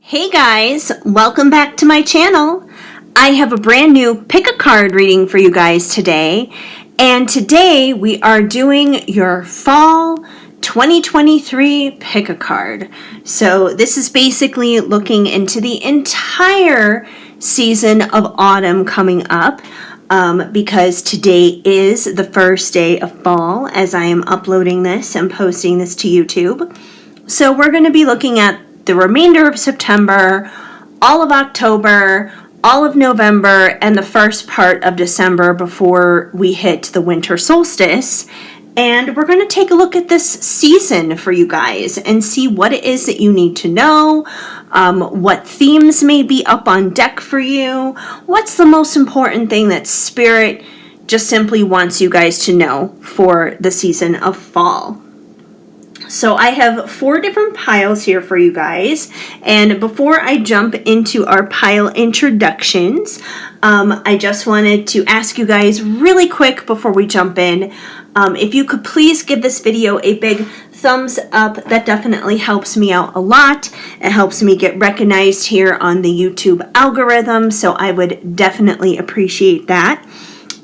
Hey guys, welcome back to my channel. I have a brand new pick a card reading for you guys today. And today we are doing your fall 2023 pick a card. So this is basically looking into the entire season of autumn coming up. Because today is the first day of fall as I am uploading this and posting this to YouTube. So we're going to be looking at the remainder of September, all of October, all of November, and the first part of December before we hit the winter solstice. And we're going to take a look at this season for you guys and see what it is that you need to know, what themes may be up on deck for you, what's the most important thing that Spirit just simply wants you guys to know for the season of fall. So I have 4 different piles here for you guys, and before I jump into our pile introductions, I just wanted to ask you guys really quick before we jump in, if you could please give this video a big thumbs up. That definitely helps me out a lot. It helps me get recognized here on the YouTube algorithm, so I would definitely appreciate that.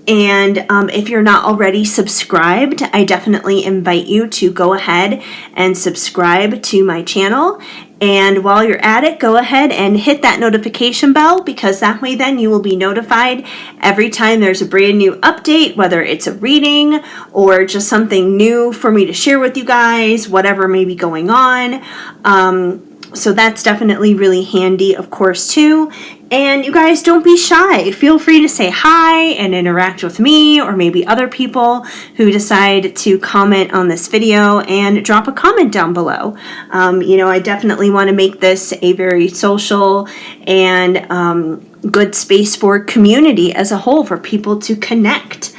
And if you're not already subscribed, I definitely invite you to go ahead and subscribe to my channel. And while you're at it, go ahead and hit that notification bell, because that way then you will be notified every time there's a brand new update, whether it's a reading or just something new for me to share with you guys, whatever may be going on. So that's definitely really handy, of course, too. And you guys, don't be shy. Feel free to say hi and interact with me or maybe other people who decide to comment on this video, and drop a comment down below. I definitely want to make this a very social and good space for community as a whole, for people to connect.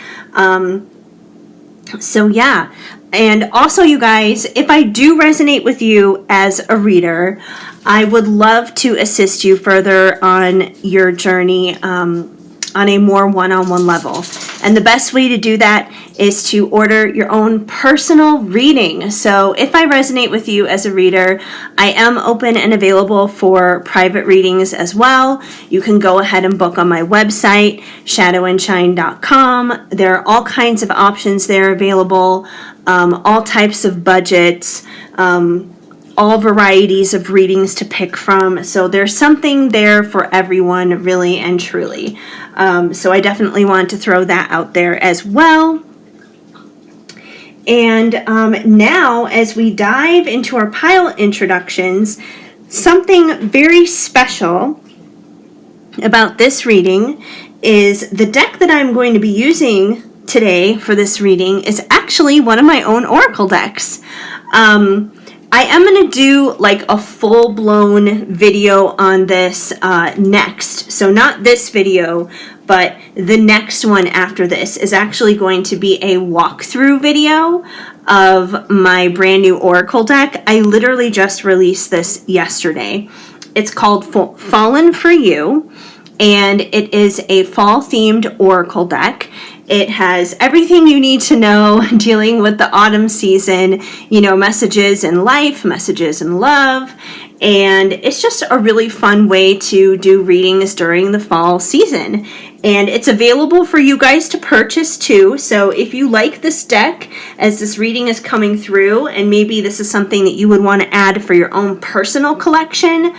So yeah. And also, you guys, if I do resonate with you as a reader, I would love to assist you further on your journey on a more one-on-one level. And the best way to do that is to order your own personal reading. So if I resonate with you as a reader, I am open and available for private readings as well. You can go ahead and book on my website, shadowandshine.com. There are all kinds of options there available, all types of budgets, all varieties of readings to pick from. So there's something there for everyone, really and truly. So I definitely want to throw that out there as well. And now, as we dive into our pile introductions, something very special about this reading is the deck that I'm going to be using today for this reading is actually one of my own oracle decks. I am going to do like a full-blown video on this next. So not this video, but the next one after this is actually going to be a walkthrough video of my brand new oracle deck. I literally just released this yesterday. It's called Fallen for You, and it is a fall-themed oracle deck. It has everything you need to know dealing with the autumn season, messages in life, messages in love, and it's just a really fun way to do readings during the fall season. And it's available for you guys to purchase too. So if you like this deck as this reading is coming through, and maybe this is something that you would want to add for your own personal collection,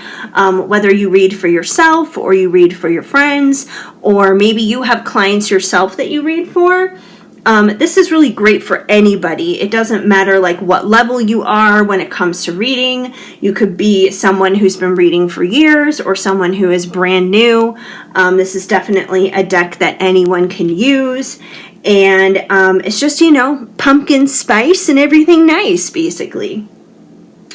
whether you read for yourself or you read for your friends, or maybe you have clients yourself that you read for, this is really great for anybody. It doesn't matter like what level you are when it comes to reading. You could be someone who's been reading for years or someone who is brand new. This is definitely a deck that anyone can use. And it's just, pumpkin spice and everything nice, basically.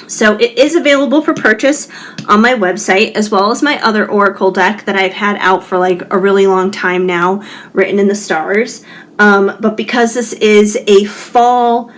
So it is available for purchase on my website, as well as my other oracle deck that I've had out for like a really long time now, Written in the Stars. But because this is a fall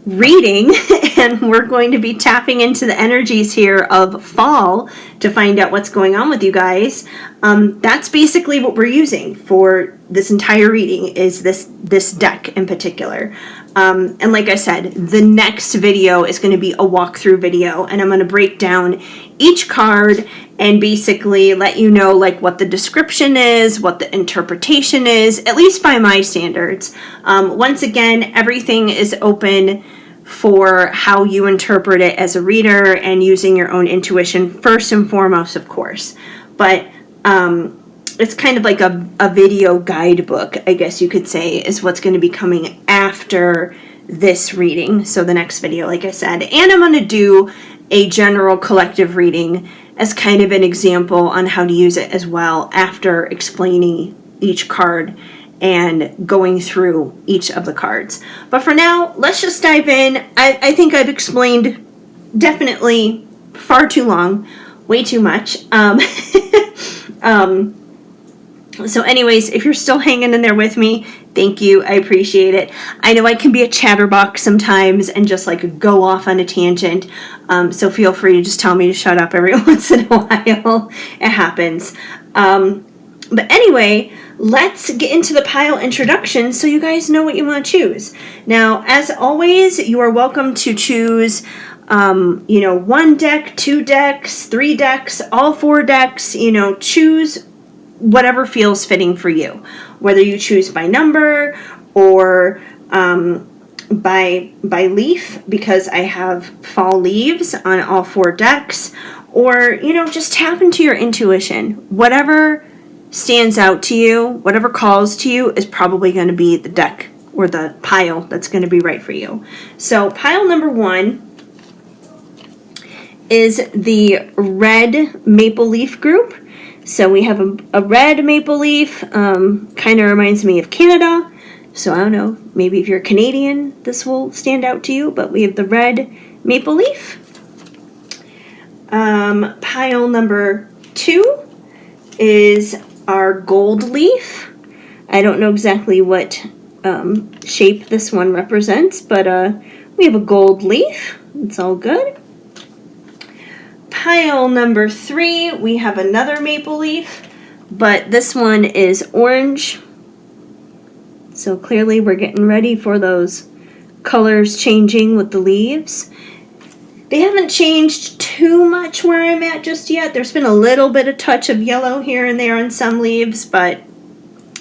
reading and we're going to be tapping into the energies here of fall to find out what's going on with you guys, that's basically what we're using for this entire reading, is this deck in particular. And like I said, the next video is going to be a walkthrough video, and I'm going to break down each card and basically let you know like what the description is, what the interpretation is, at least by my standards. Once again, everything is open for how you interpret it as a reader and using your own intuition first and foremost, of course. But it's kind of like a video guidebook, I guess you could say, is what's going to be coming after this reading. So the next video, like I said, and I'm going to do a general collective reading as kind of an example on how to use it as well after explaining each card and going through each of the cards. But for now, let's just dive in. I think I've explained definitely far too long, way too much. So anyways, if you're still hanging in there with me, thank you. I appreciate it. I know I can be a chatterbox sometimes and just like go off on a tangent. So feel free to just tell me to shut up every once in a while. It happens. But anyway, let's get into the pile introduction so you guys know what you want to choose. Now, as always, you are welcome to choose one deck, 2 decks, 3 decks, all 4 decks, choose whatever feels fitting for you. Whether you choose by number or by leaf, because I have fall leaves on all 4 decks, or, just tap into your intuition. Whatever stands out to you, whatever calls to you is probably going to be the deck or the pile that's going to be right for you. So pile number 1 is the red maple leaf group. So we have a red maple leaf, kind of reminds me of Canada. So I don't know, maybe if you're Canadian, this will stand out to you, but we have the red maple leaf. Pile number 2 is our gold leaf. I don't know exactly what shape this one represents, but we have a gold leaf. It's all good. Pile number 3, we have another maple leaf, but this one is orange. So clearly we're getting ready for those colors changing with the leaves. They haven't changed too much where I'm at just yet. There's been a little bit of touch of yellow here and there on some leaves, but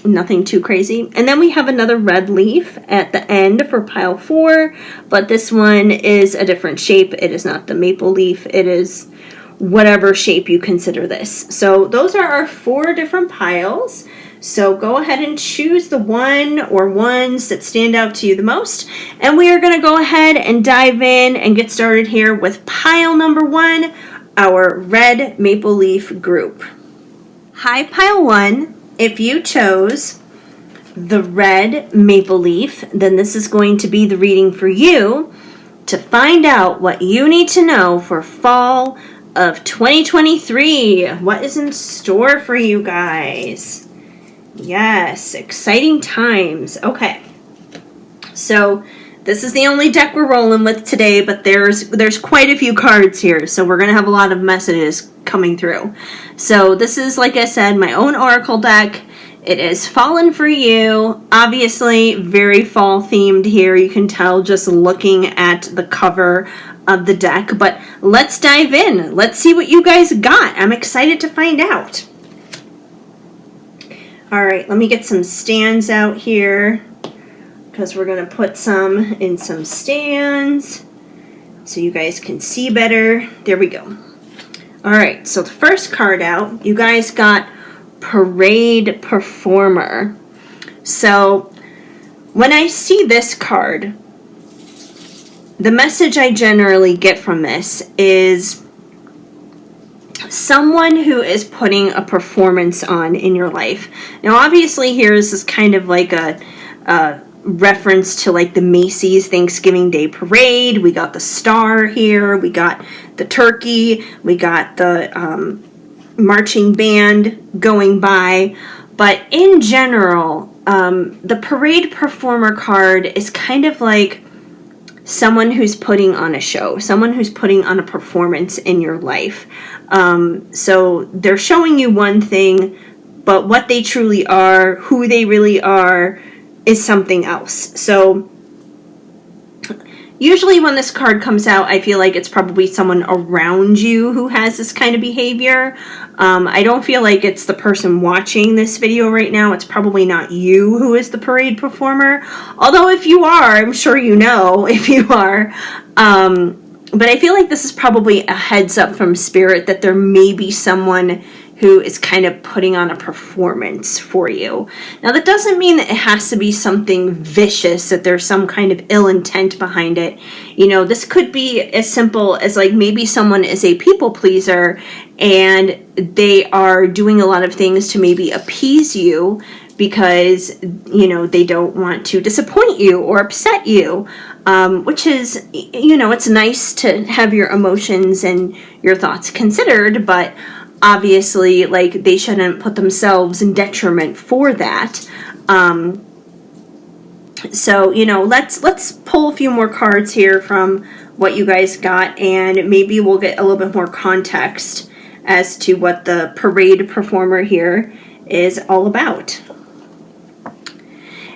nothing too crazy. And then we have another red leaf at the end for pile 4, but this one is a different shape. It is not the maple leaf. It is whatever shape you consider this. So those are our 4 different piles. So go ahead and choose the one or ones that stand out to you the most. And we are going to go ahead and dive in and get started here with pile number 1, our red maple leaf group. Hi, pile 1. If you chose the red maple leaf, then this is going to be the reading for you to find out what you need to know for fall of 2023. What is in store for you guys? Yes, exciting times. Okay, so this is the only deck we're rolling with today, but there's quite a few cards here, so we're going to have a lot of messages coming through. So this is, like I said, my own oracle deck. It is fallen for you. Obviously, very fall themed here. You can tell just looking at the cover of the deck, but let's dive in. Let's see what you guys got. I'm excited to find out. All right, let me get some stands out here because we're going to put some in some stands so you guys can see better. There we go. All right, so the first card out, you guys got Parade Performer. So when I see this card, the message I generally get from this is someone who is putting a performance on in your life. Now, obviously, here is this kind of like a reference to like the Macy's Thanksgiving Day Parade. We got the star here. We got the turkey. We got the marching band going by. But in general, the Parade Performer card is kind of like someone who's putting on a show, someone who's putting on a performance in your life. So they're showing you one thing, but what they truly are, who they really are, is something else. So Usually when this card comes out, I feel like it's probably someone around you who has this kind of behavior. I don't feel like it's the person watching this video right now. It's probably not you who is the parade performer. Although if you are, I'm sure you know if you are. But I feel like this is probably a heads up from Spirit that there may be someone who is kind of putting on a performance for you. Now, that doesn't mean that it has to be something vicious, that there's some kind of ill intent behind it. You know, this could be as simple as like maybe someone is a people pleaser and they are doing a lot of things to maybe appease you because, you know, they don't want to disappoint you or upset you. Which is, you know, it's nice to have your emotions and your thoughts considered, but obviously, like, they shouldn't put themselves in detriment for that. So, you know, let's pull a few more cards here from what you guys got, and maybe we'll get a little bit more context as to what the parade performer here is all about.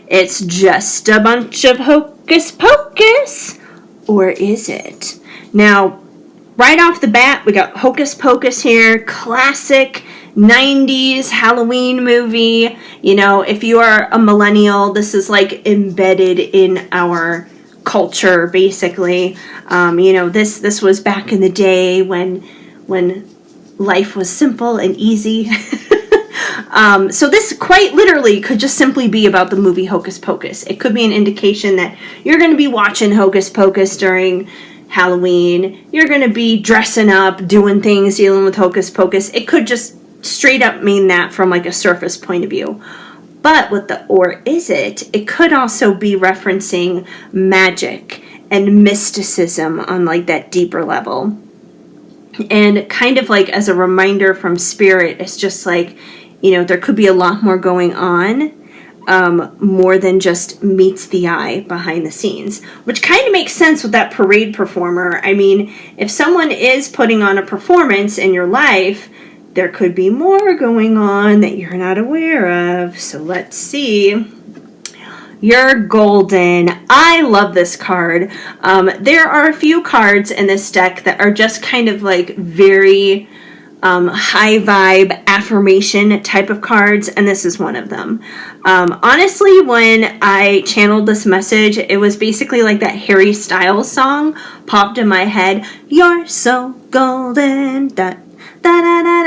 It's just a bunch of hocus pocus, or is it? Now, right off the bat, we got Hocus Pocus here, classic 90s Halloween movie. You know, if you are a millennial, this is like embedded in our culture, basically. You know, this was back in the day when life was simple and easy. So this quite literally could just simply be about the movie Hocus Pocus. It could be an indication that you're going to be watching Hocus Pocus during Halloween. You're going to be dressing up, doing things, dealing with Hocus Pocus. It could just straight up mean that from like a surface point of view. But with the or is it could also be referencing magic and mysticism on like that deeper level. And kind of like as a reminder from Spirit, it's just like, you know, there could be a lot more going on, more than just meets the eye behind the scenes, which kind of makes sense with that parade performer. I mean, if someone is putting on a performance in your life, there could be more going on that you're not aware of. So let's see. You're golden. I love this card. There are a few cards in this deck that are just kind of like very high vibe affirmation type of cards, and this is one of them. Honestly, when I channeled this message, it was basically like that Harry Styles song popped in my head. You're so golden. Da, da, da, da,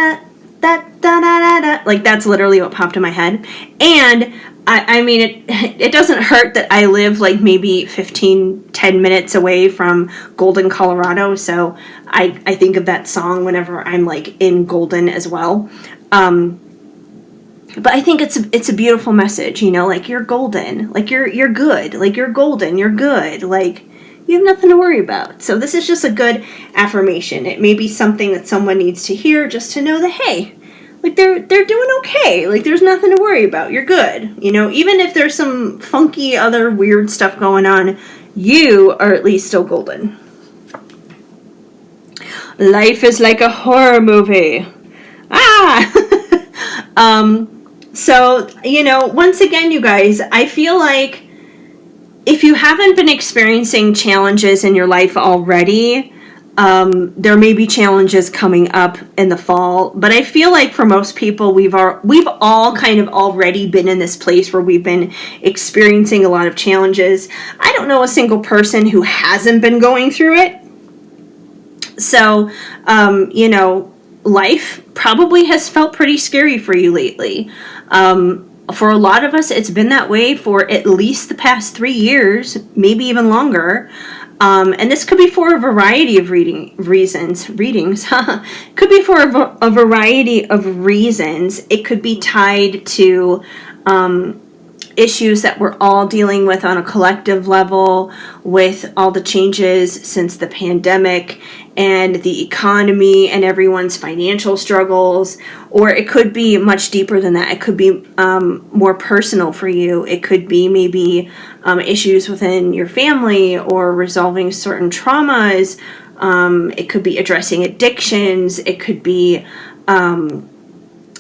da, da, da, da, da. Like, that's literally what popped in my head. And I mean, it doesn't hurt that I live like maybe 10 minutes away from Golden, Colorado. So I think of that song whenever I'm like in Golden as well. But I think it's a beautiful message, you know, like you're golden, like you're good, like you're golden, you're good, like you have nothing to worry about. So this is just a good affirmation. It may be something that someone needs to hear just to know that, hey, like they're doing okay. Like there's nothing to worry about. You're good. You know, even if there's some funky other weird stuff going on, you are at least still golden. Life is like a horror movie. So, you know, once again, you guys, I feel like if you haven't been experiencing challenges in your life already, there may be challenges coming up in the fall, but I feel like for most people, we've all kind of already been in this place where we've been experiencing a lot of challenges. I don't know a single person who hasn't been going through it. So, you know, life probably has felt pretty scary for you lately. For a lot of us, it's been that way for at least the past 3 years, maybe even longer. And this could be for a variety of reasons. Could be for a variety of reasons. It could be tied to issues that we're all dealing with on a collective level with all the changes since the pandemic and the economy and everyone's financial struggles. Or it could be much deeper than that. It could be more personal for you. It could be maybe issues within your family or resolving certain traumas. It could be addressing addictions. It could be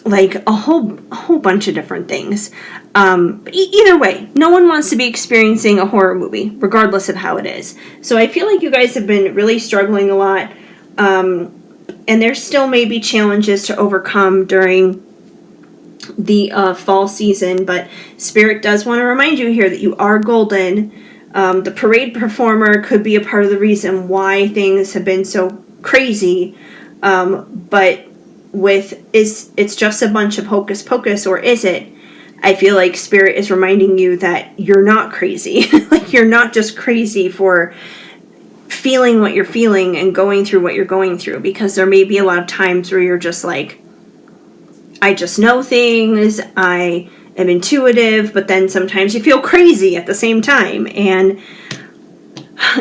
like a whole bunch of different things. Either way, no one wants to be experiencing a horror movie, regardless of how it is. So I feel like you guys have been really struggling a lot, and there still may be challenges to overcome during the fall season, but Spirit does want to remind you here that you are golden. The parade performer could be a part of the reason why things have been so crazy, but it's just a bunch of hocus pocus, or is it? I feel like Spirit is reminding you that you're not crazy. Like, you're not just crazy for feeling what you're feeling and going through what you're going through, because there may be a lot of times where you're just like, I just know things, I am intuitive, but then sometimes you feel crazy at the same time. And,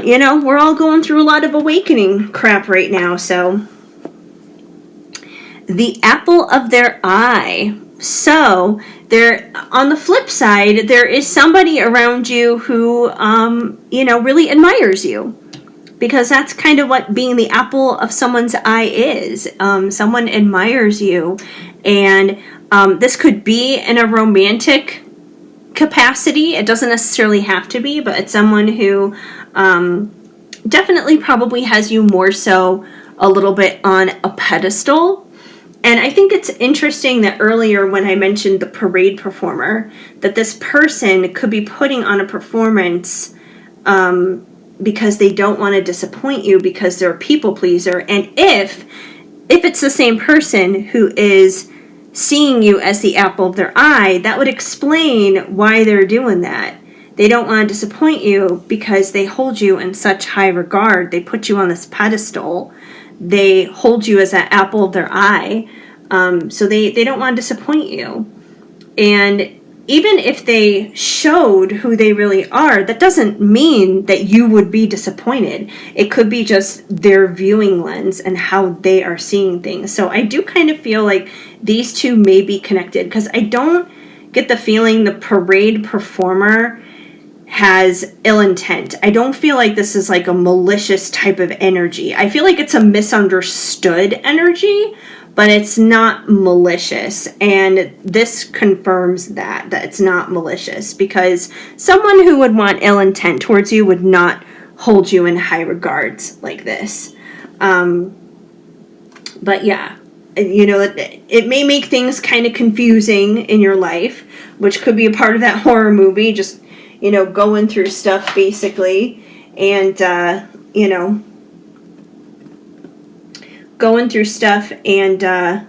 you know, we're all going through a lot of awakening crap right now. So, the apple of their eye. So, there, on the flip side, there is somebody around you who, really admires you. Because that's kind of what being the apple of someone's eye is. Someone admires you. And this could be in a romantic capacity. It doesn't necessarily have to be, but it's someone who definitely probably has you more so a little bit on a pedestal. And I think it's interesting that earlier when I mentioned the parade performer, that this person could be putting on a performance because they don't want to disappoint you, because they're a people pleaser. And if it's the same person who is seeing you as the apple of their eye, that would explain why they're doing that. They don't want to disappoint you because they hold you in such high regard. They put you on this pedestal. They hold you as an apple of their eye. So they don't want to disappoint you. And even if they showed who they really are, that doesn't mean that you would be disappointed. It could be just their viewing lens and how they are seeing things. So I do kind of feel like these two may be connected, because I don't get the feeling the parade performer has ill intent. I don't feel like this is like a malicious type of energy. I feel like it's a misunderstood energy, but it's not malicious. And this confirms that it's not malicious, because someone who would want ill intent towards you would not hold you in high regards like this. But yeah, it may make things kind of confusing in your life, which could be a part of that horror movie, just, going through stuff basically, and, going through stuff and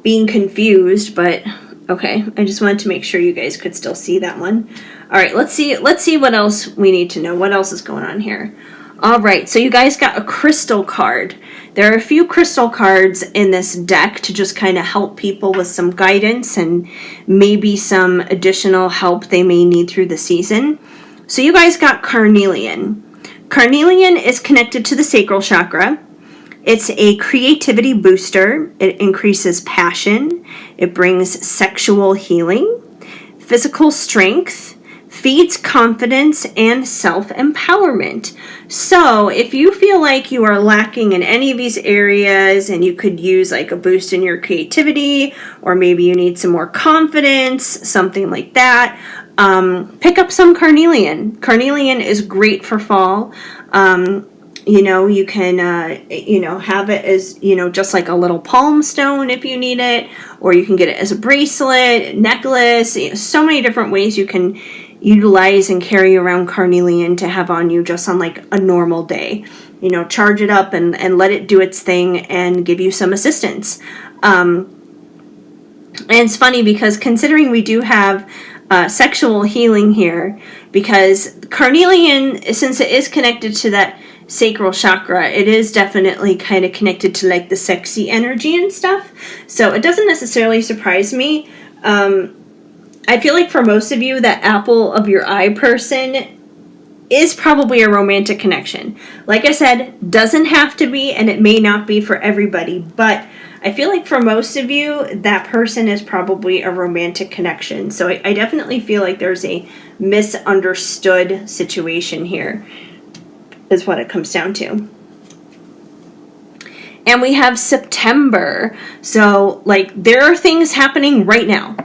being confused. But okay, I just wanted to make sure you guys could still see that one. All right, let's see what else we need to know. What else is going on here? All right, so you guys got a crystal card. There are a few crystal cards in this deck to just kind of help people with some guidance and maybe some additional help they may need through the season. So you guys got carnelian. Carnelian is connected to the sacral chakra. It's a creativity booster. It increases passion. It brings sexual healing, physical strength, feeds confidence, and self-empowerment. So if you feel like you are lacking in any of these areas and you could use like a boost in your creativity, or maybe you need some more confidence, something like that, pick up some carnelian. Carnelian is great for fall. You can, have it as, just like a little palm stone if you need it, or you can get it as a bracelet, necklace, so many different ways you can utilize and carry around carnelian to have on you just on like a normal day. Charge it up and let it do its thing and give you some assistance. And it's funny because considering we do have sexual healing here, because carnelian, since it is connected to that sacral chakra, it is definitely kind of connected to like the sexy energy and stuff. So it doesn't necessarily surprise me. I feel like for most of you, that apple of your eye person is probably a romantic connection. Like I said, doesn't have to be, and it may not be for everybody, but I feel like for most of you, that person is probably a romantic connection. So I definitely feel like there's a misunderstood situation here, is what it comes down to. And we have September. So, like, there are things happening right now.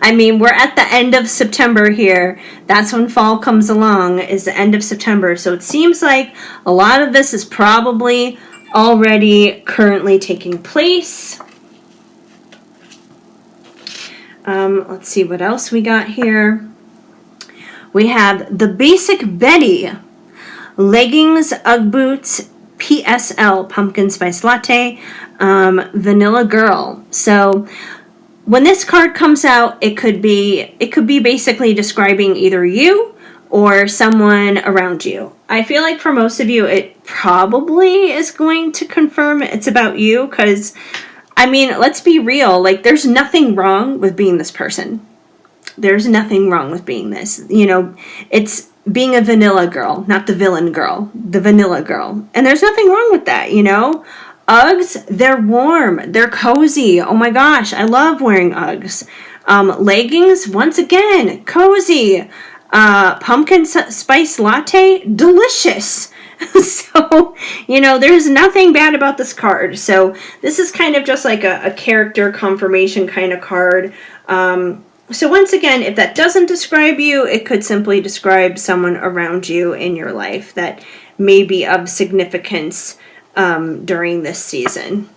I mean, we're at the end of September here. That's when fall comes along, is the end of September. So it seems like a lot of this is probably already currently taking place. Let's see what else we got here. We have the Basic Betty leggings, Ugg boots, PSL pumpkin spice latte, vanilla girl. So when this card comes out, it could be basically describing either you or someone around you. I feel like for most of you, it probably is going to confirm it's about you, because, I mean, let's be real. Like, there's nothing wrong with being this person. There's nothing wrong with being this. You know, it's being a vanilla girl, not the villain girl, the vanilla girl. And there's nothing wrong with that, you know? Uggs, they're warm, they're cozy. Oh my gosh, I love wearing Uggs. Leggings, once again, cozy. Pumpkin spice latte, delicious. So, you know, there's nothing bad about this card. So this is kind of just like a character confirmation kind of card. So once again, if that doesn't describe you, it could simply describe someone around you in your life that may be of significance during this season.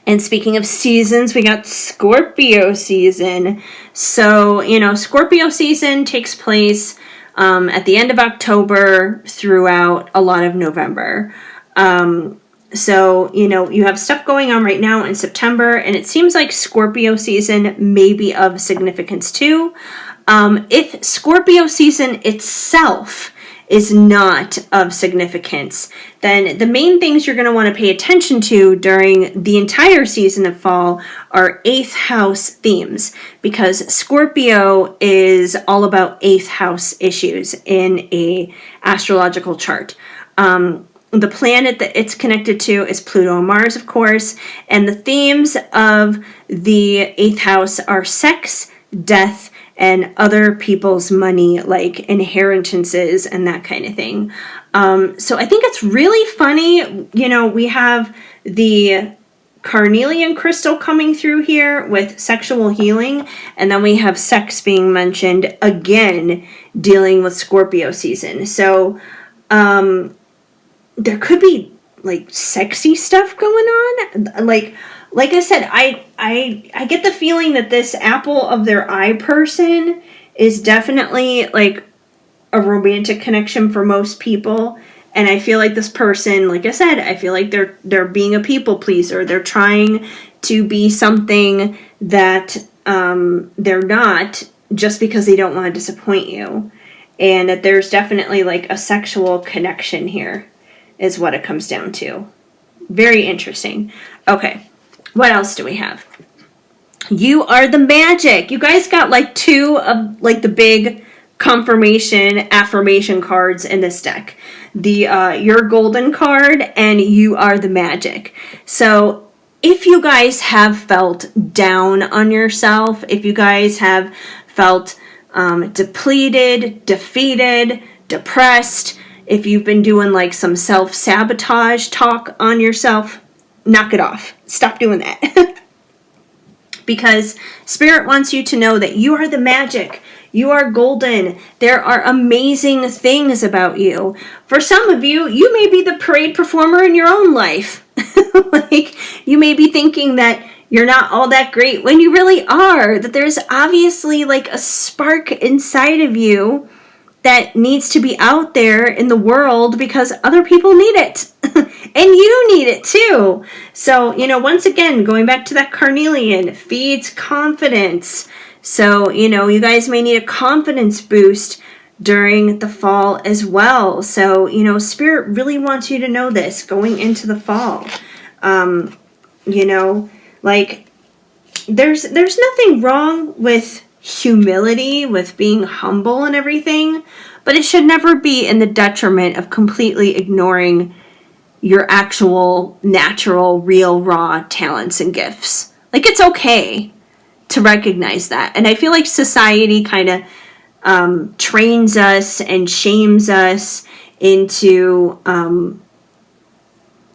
And speaking of seasons, we got Scorpio season. So, you know, Scorpio season takes place at the end of October throughout a lot of November. So, you know, you have stuff going on right now in September, and it seems like Scorpio season may be of significance too. If Scorpio season itself is not of significance, then the main things you're going to want to pay attention to during the entire season of fall are 8th house themes, because Scorpio is all about 8th house issues in a astrological chart. The planet that it's connected to is Pluto and Mars, of course, and the themes of the 8th house are sex, death, and other people's money, like inheritances and that kind of thing. So I think it's really funny. You know, we have the carnelian crystal coming through here with sexual healing, and then we have sex being mentioned again, dealing with Scorpio season. So there could be like sexy stuff going on. Like I said, I get the feeling that this apple of their eye person is definitely like a romantic connection for most people. And I feel like this person, like I said, I feel like they're being a people pleaser. They're trying to be something that they're not, just because they don't want to disappoint you. And that there's definitely like a sexual connection here is what it comes down to. Very interesting. Okay. What else do we have? You are the magic. You guys got like two of like the big confirmation affirmation cards in this deck. The your golden card and you are the magic. So if you guys have felt down on yourself, if you guys have felt depleted, defeated, depressed, if you've been doing like some self-sabotage talk on yourself, knock it off. Stop doing that. Because Spirit wants you to know that you are the magic. You are golden. There are amazing things about you. For some of you, you may be the parade performer in your own life. Like, you may be thinking that you're not all that great when you really are. That there's obviously like a spark inside of you that needs to be out there in the world because other people need it. And you need it too. So, you know, once again, going back to that carnelian, feeds confidence. So, you know, you guys may need a confidence boost during the fall as well. So, you know, Spirit really wants you to know this going into the fall. You know, like, there's nothing wrong with humility, with being humble and everything, but it should never be in the detriment of completely ignoring your actual, natural, real, raw talents and gifts. Like, it's okay to recognize that. And I feel like society kind of trains us and shames us into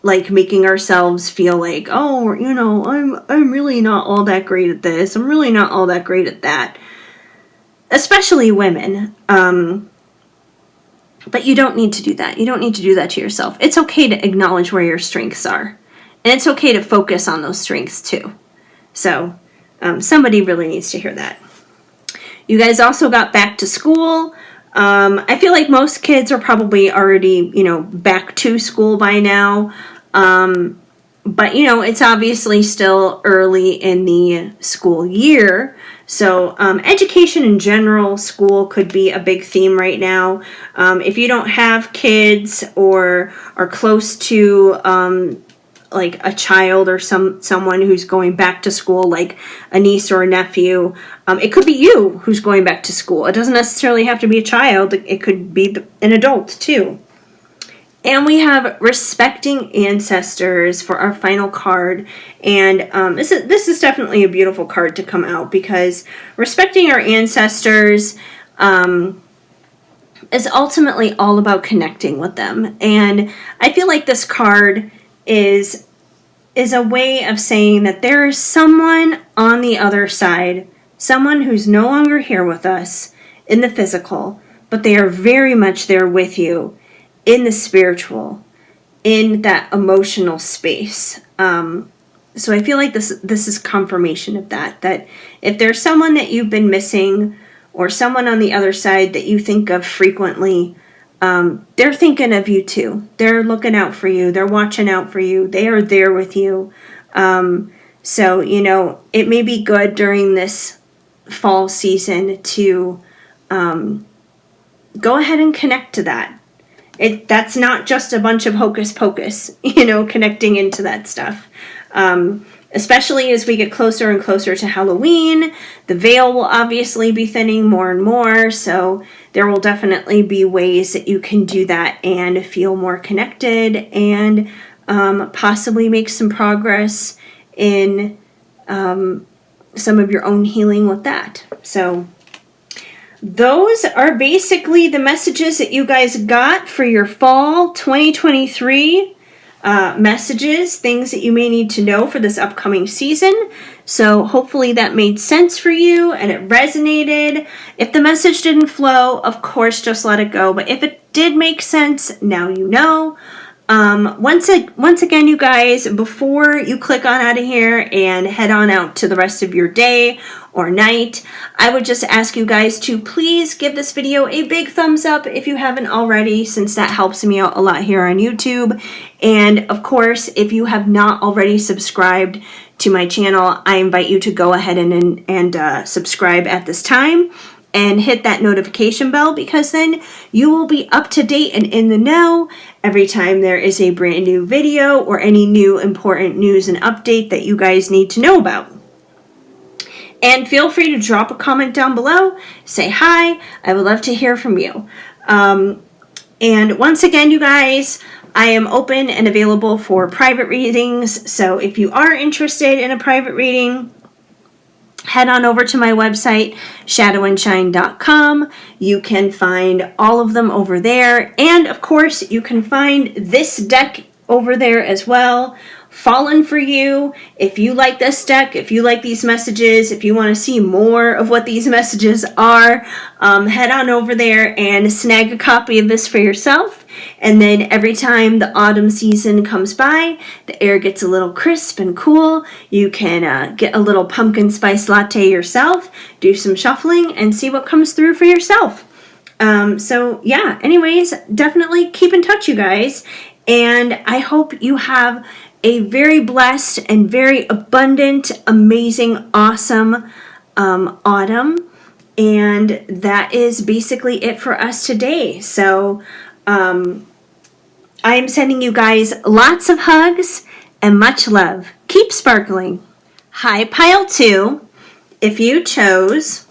like making ourselves feel like, oh, you know, I'm really not all that great at this. I'm really not all that great at that. Especially women. But you don't need to do that. You don't need to do that to yourself. It's okay to acknowledge where your strengths are. And it's okay to focus on those strengths too. So somebody really needs to hear that. You guys also got back to school. I feel like most kids are probably already, you know, back to school by now. But, you know, it's obviously still early in the school year. So education in general, school could be a big theme right now. If you don't have kids or are close to like a child or someone who's going back to school, like a niece or a nephew, it could be you who's going back to school. It doesn't necessarily have to be a child. It could be an adult too. And we have respecting ancestors for our final card. And this is definitely a beautiful card to come out, because respecting our ancestors is ultimately all about connecting with them. And I feel like this card is a way of saying that there is someone on the other side, someone who's no longer here with us in the physical, but they are very much there with you in the spiritual, in that emotional space. So I feel like this is confirmation of that if there's someone that you've been missing, or someone on the other side that you think of frequently, they're thinking of you too. They're looking out for you. They're watching out for you. They are there with you. So, you know, it may be good during this fall season to go ahead and connect to that. That's not just a bunch of hocus pocus, you know, connecting into that stuff. Especially as we get closer and closer to Halloween, the veil will obviously be thinning more and more, so there will definitely be ways that you can do that and feel more connected, and possibly make some progress in some of your own healing with that. So those are basically the messages that you guys got for your fall 2023 messages, things that you may need to know for this upcoming season. So hopefully that made sense for you and it resonated. If the message didn't flow, of course, just let it go. But if it did make sense, now you know. Once again, you guys, before you click on out of here and head on out to the rest of your day or night, I would just ask you guys to please give this video a big thumbs up if you haven't already, since that helps me out a lot here on YouTube. And of course, if you have not already subscribed to my channel, I invite you to go ahead and subscribe at this time. And hit that notification bell, because then you will be up to date and in the know every time there is a brand new video or any new important news and update that you guys need to know about. And feel free to drop a comment down below, say hi. I would love to hear from you. And once again, you guys, I am open and available for private readings. So if you are interested in a private reading, head on over to my website, shadowandshine.com. You can find all of them over there. And of course, you can find this deck over there as well, Fallen for you. If you like this deck, if you like these messages, if you want to see more of what these messages are, head on over there and snag a copy of this for yourself. And then every time the autumn season comes by, the air gets a little crisp and cool, you can get a little pumpkin spice latte yourself, do some shuffling, and see what comes through for yourself. So yeah, anyways, definitely keep in touch, you guys. And I hope you have a very blessed and very abundant, amazing, awesome autumn. And that is basically it for us today. So I am sending you guys lots of hugs and much love. Keep sparkling. Hi, Pile 2. If you chose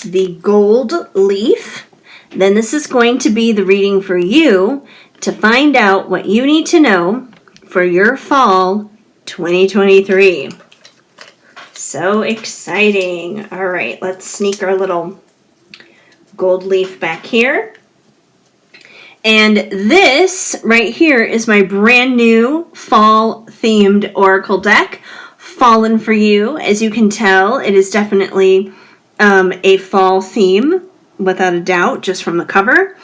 the gold leaf, then this is going to be the reading for you to find out what you need to know for your fall 2023. So exciting. All right, let's sneak our little gold leaf back here. And this right here is my brand new fall themed oracle deck, Fallen for You. As you can tell, it is definitely a fall theme, without a doubt, just from the cover.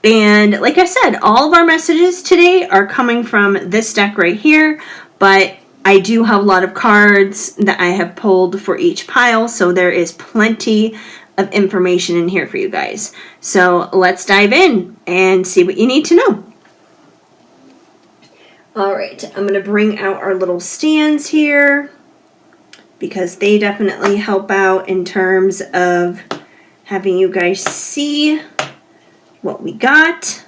And like I said, all of our messages today are coming from this deck right here, but I do have a lot of cards that I have pulled for each pile, so there is plenty of information in here for you guys. So let's dive in and see what you need to know. All right, I'm going to bring out our little stands here because they definitely help out in terms of having you guys see what we got.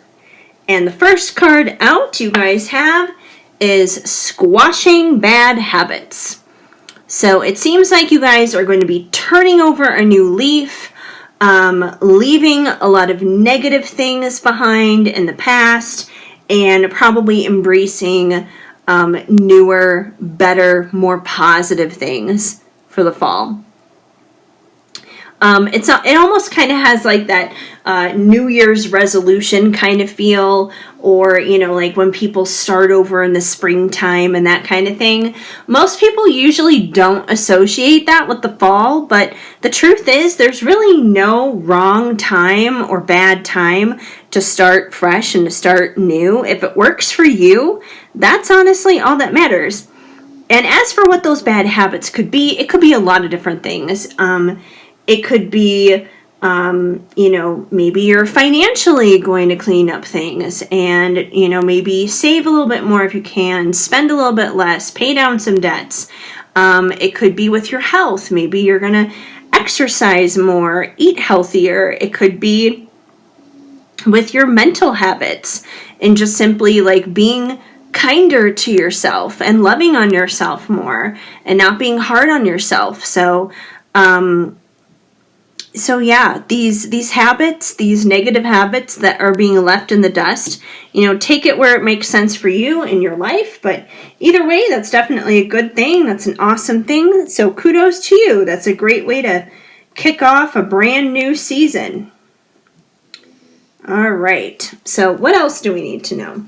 And the first card out you guys have is Squashing Bad Habits. So it seems like you guys are going to be turning over a new leaf, leaving a lot of negative things behind in the past, and probably embracing newer, better, more positive things for the fall. It almost kind of has like that New Year's resolution kind of feel, or, you know, like when people start over in the springtime and that kind of thing. Most people usually don't associate that with the fall, but the truth is there's really no wrong time or bad time to start fresh and to start new. If it works for you, that's honestly all that matters. And as for what those bad habits could be, it could be a lot of different things. It could be, you know, maybe you're financially going to clean up things and, you know, maybe save a little bit more if you can, spend a little bit less, pay down some debts. It could be with your health. Maybe you're going to exercise more, eat healthier. It could be with your mental habits and just simply like being kinder to yourself and loving on yourself more and not being hard on yourself. So yeah, these habits, these negative habits that are being left in the dust, you know, take it where it makes sense for you in your life. But either way, that's definitely a good thing. That's an awesome thing. So kudos to you. That's a great way to kick off a brand new season. All right. So what else do we need to know?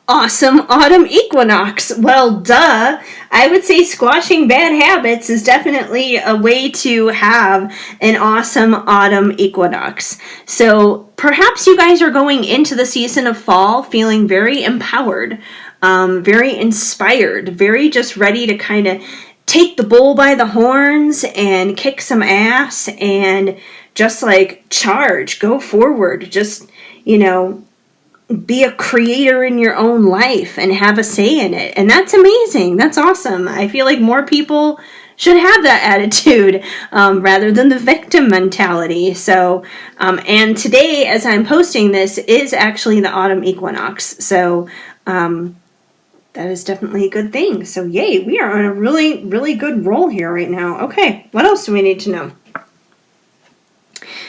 Awesome autumn equinox. Well, duh. I would say squashing bad habits is definitely a way to have an awesome autumn equinox. So perhaps you guys are going into the season of fall feeling very empowered, very inspired, very just ready to kind of take the bull by the horns and kick some ass and just like charge, go forward, just, you know, be a creator in your own life and have a say in it. And that's amazing. That's awesome. I feel like more people should have that attitude rather than the victim mentality. So, and today, as I'm posting this, is actually the autumn equinox. So, that is definitely a good thing. So, yay, we are on a really, really good roll here right now. Okay, what else do we need to know?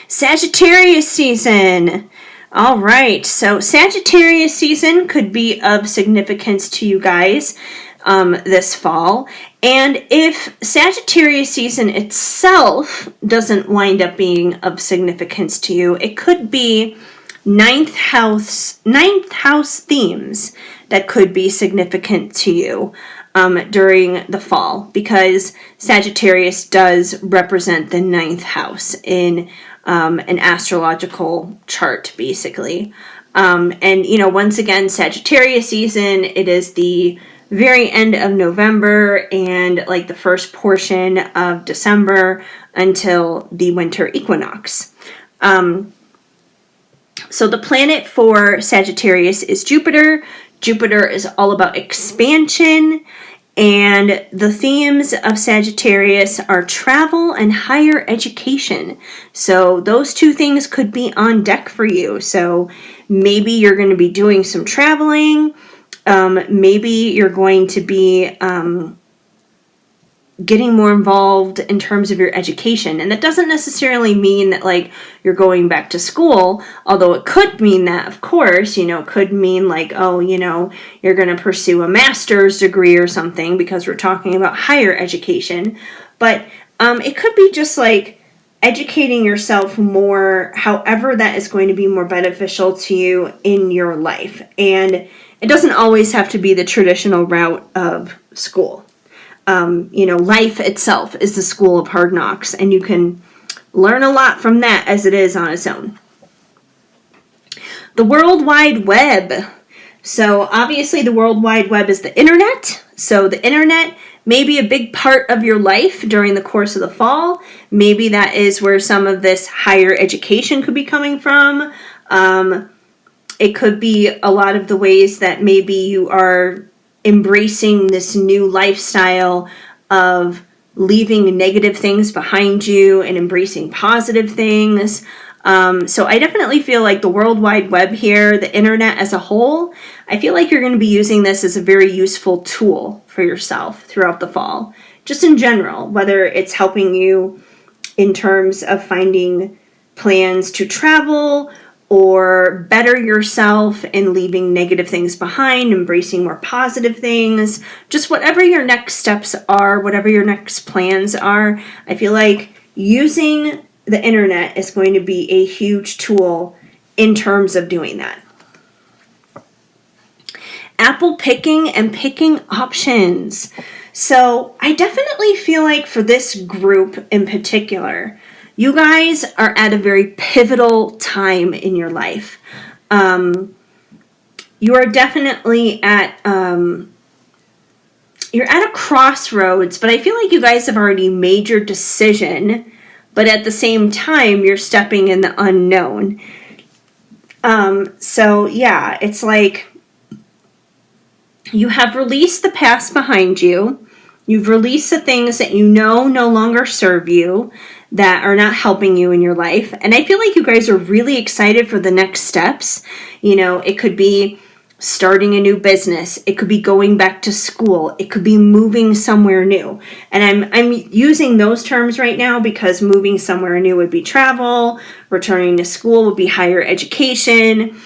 Sagittarius season. All right, so Sagittarius season could be of significance to you guys this fall. And if Sagittarius season itself doesn't wind up being of significance to you, it could be ninth house themes that could be significant to you during the fall, because Sagittarius does represent the ninth house in an astrological chart, basically. And, you know, once again, Sagittarius season, it is the very end of November and like the first portion of December until the winter equinox. So the planet for Sagittarius is Jupiter. Jupiter is all about expansion. And the themes of Sagittarius are travel and higher education. So those two things could be on deck for you. So maybe you're going to be doing some traveling. Maybe you're going to be getting more involved in terms of your education. And that doesn't necessarily mean that like you're going back to school, although it could mean that, of course, you know, it could mean like, oh, you know, you're going to pursue a master's degree or something because we're talking about higher education. But it could be just like educating yourself more, however that is going to be more beneficial to you in your life. And it doesn't always have to be the traditional route of school. Life itself is the school of hard knocks, and you can learn a lot from that as it is on its own. The World Wide Web. So obviously the World Wide Web is the internet. So the internet may be a big part of your life during the course of the fall. Maybe that is where some of this higher education could be coming from. It could be a lot of the ways that maybe you are embracing this new lifestyle of leaving negative things behind you and embracing positive things. So I definitely feel like the World Wide Web here, the internet as a whole, I feel like you're going to be using this as a very useful tool for yourself throughout the fall. Just in general, whether it's helping you in terms of finding plans to travel or better yourself and leaving negative things behind, embracing more positive things, just whatever your next steps are, whatever your next plans are, I feel like using the internet is going to be a huge tool in terms of doing that. Apple picking and picking options. So I definitely feel like for this group in particular, you guys are at a very pivotal time in your life. You are definitely you're at a crossroads, but I feel like you guys have already made your decision, but at the same time, you're stepping in the unknown. So yeah, it's like you have released the past behind you. You've released the things that you know no longer serve you, that are not helping you in your life. And I feel like you guys are really excited for the next steps. It could be starting a new business. It could be going back to school. It could be moving somewhere new. And I'm using those terms right now because moving somewhere new would be travel, returning to school would be higher education.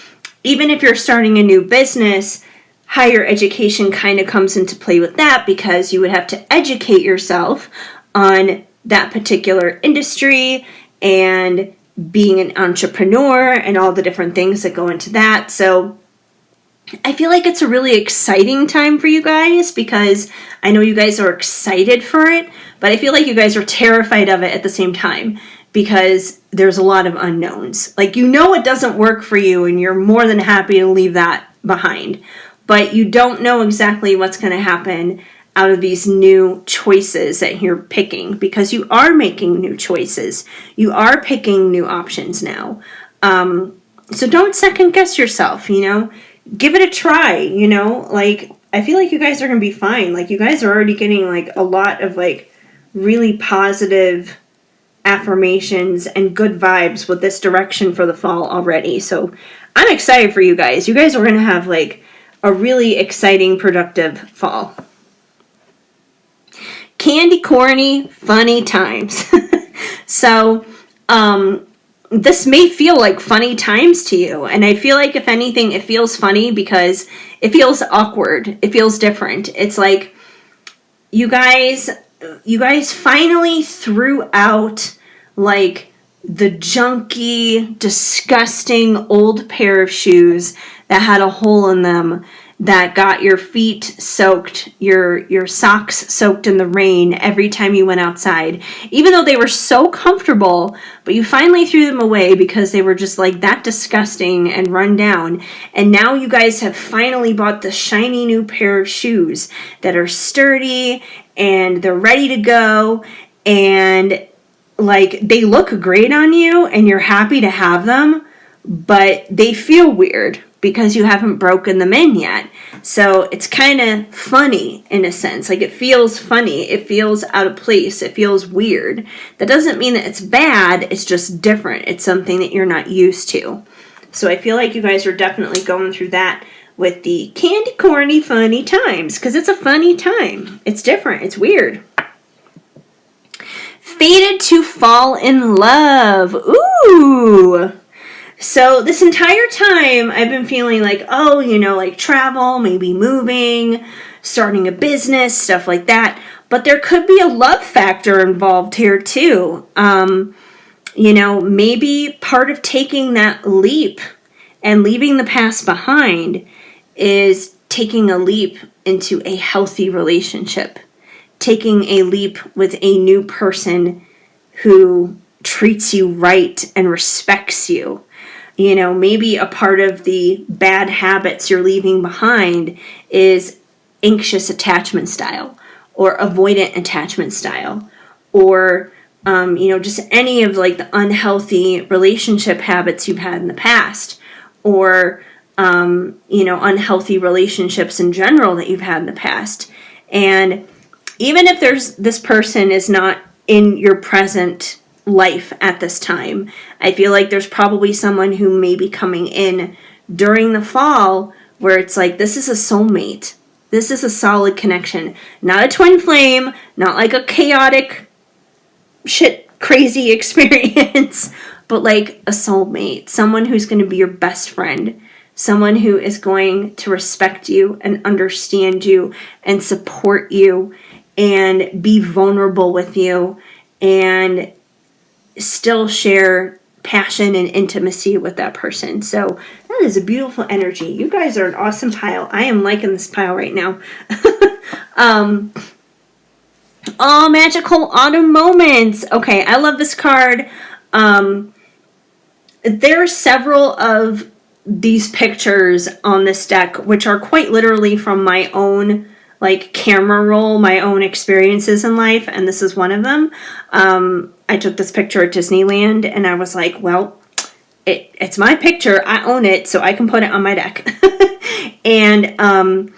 Even if you're starting a new business, higher education kind of comes into play with that because you would have to educate yourself on that particular industry and being an entrepreneur and all the different things that go into that. So I feel like it's a really exciting time for you guys because I know you guys are excited for it, but I feel like you guys are terrified of it at the same time because there's a lot of unknowns. Like, it doesn't work for you and you're more than happy to leave that behind, but you don't know exactly what's going to happen out of these new choices that you're picking because you are making new choices. You are picking new options now. So don't second guess yourself, give it a try, like I feel like you guys are going to be fine. Like you guys are already getting like a lot of like really positive affirmations and good vibes with this direction for the fall already. So I'm excited for you guys. You guys are going to have like a really exciting, productive fall. Candy corny, funny times. So, this may feel like funny times to you. And I feel like if anything, it feels funny because it feels awkward. It feels different. It's like you guys finally threw out like the junky, disgusting old pair of shoes that had a hole in them that got your feet soaked, your socks soaked in the rain every time you went outside. Even though they were so comfortable, but you finally threw them away because they were just like that disgusting and run down. And now you guys have finally bought the shiny new pair of shoes that are sturdy and they're ready to go. And like they look great on you and you're happy to have them, but they feel weird because you haven't broken them in yet. So it's kind of funny in a sense. Like it feels funny. It feels out of place. It feels weird. That doesn't mean that it's bad. It's just different. It's something that you're not used to. So I feel like you guys are definitely going through that with the candy corny funny times because it's a funny time. It's different. It's weird. Fated to fall in love. Ooh. So this entire time I've been feeling like, like travel, maybe moving, starting a business, stuff like that. But there could be a love factor involved here too. maybe part of taking that leap and leaving the past behind is taking a leap into a healthy relationship, taking a leap with a new person who treats you right and respects you. Maybe a part of the bad habits you're leaving behind is anxious attachment style or avoidant attachment style, or just any of like the unhealthy relationship habits you've had in the past, or unhealthy relationships in general that you've had in the past. And even if this person is not in your present life at this time, I feel like there's probably someone who may be coming in during the fall where it's like, this is a soulmate. This is a solid connection. Not a twin flame, not like a chaotic shit crazy experience, but like a soulmate. Someone who's going to be your best friend. Someone who is going to respect you and understand you and support you and be vulnerable with you and still share passion and intimacy with that person. So that is a beautiful energy. You guys are an awesome pile. I am liking this pile right now. All magical autumn moments. Okay, I love this card. There are several of these pictures on this deck, which are quite literally from my own like camera roll, my own experiences in life, and this is one of them. I took this picture at Disneyland, and I was like, well, it's my picture. I own it, so I can put it on my deck. And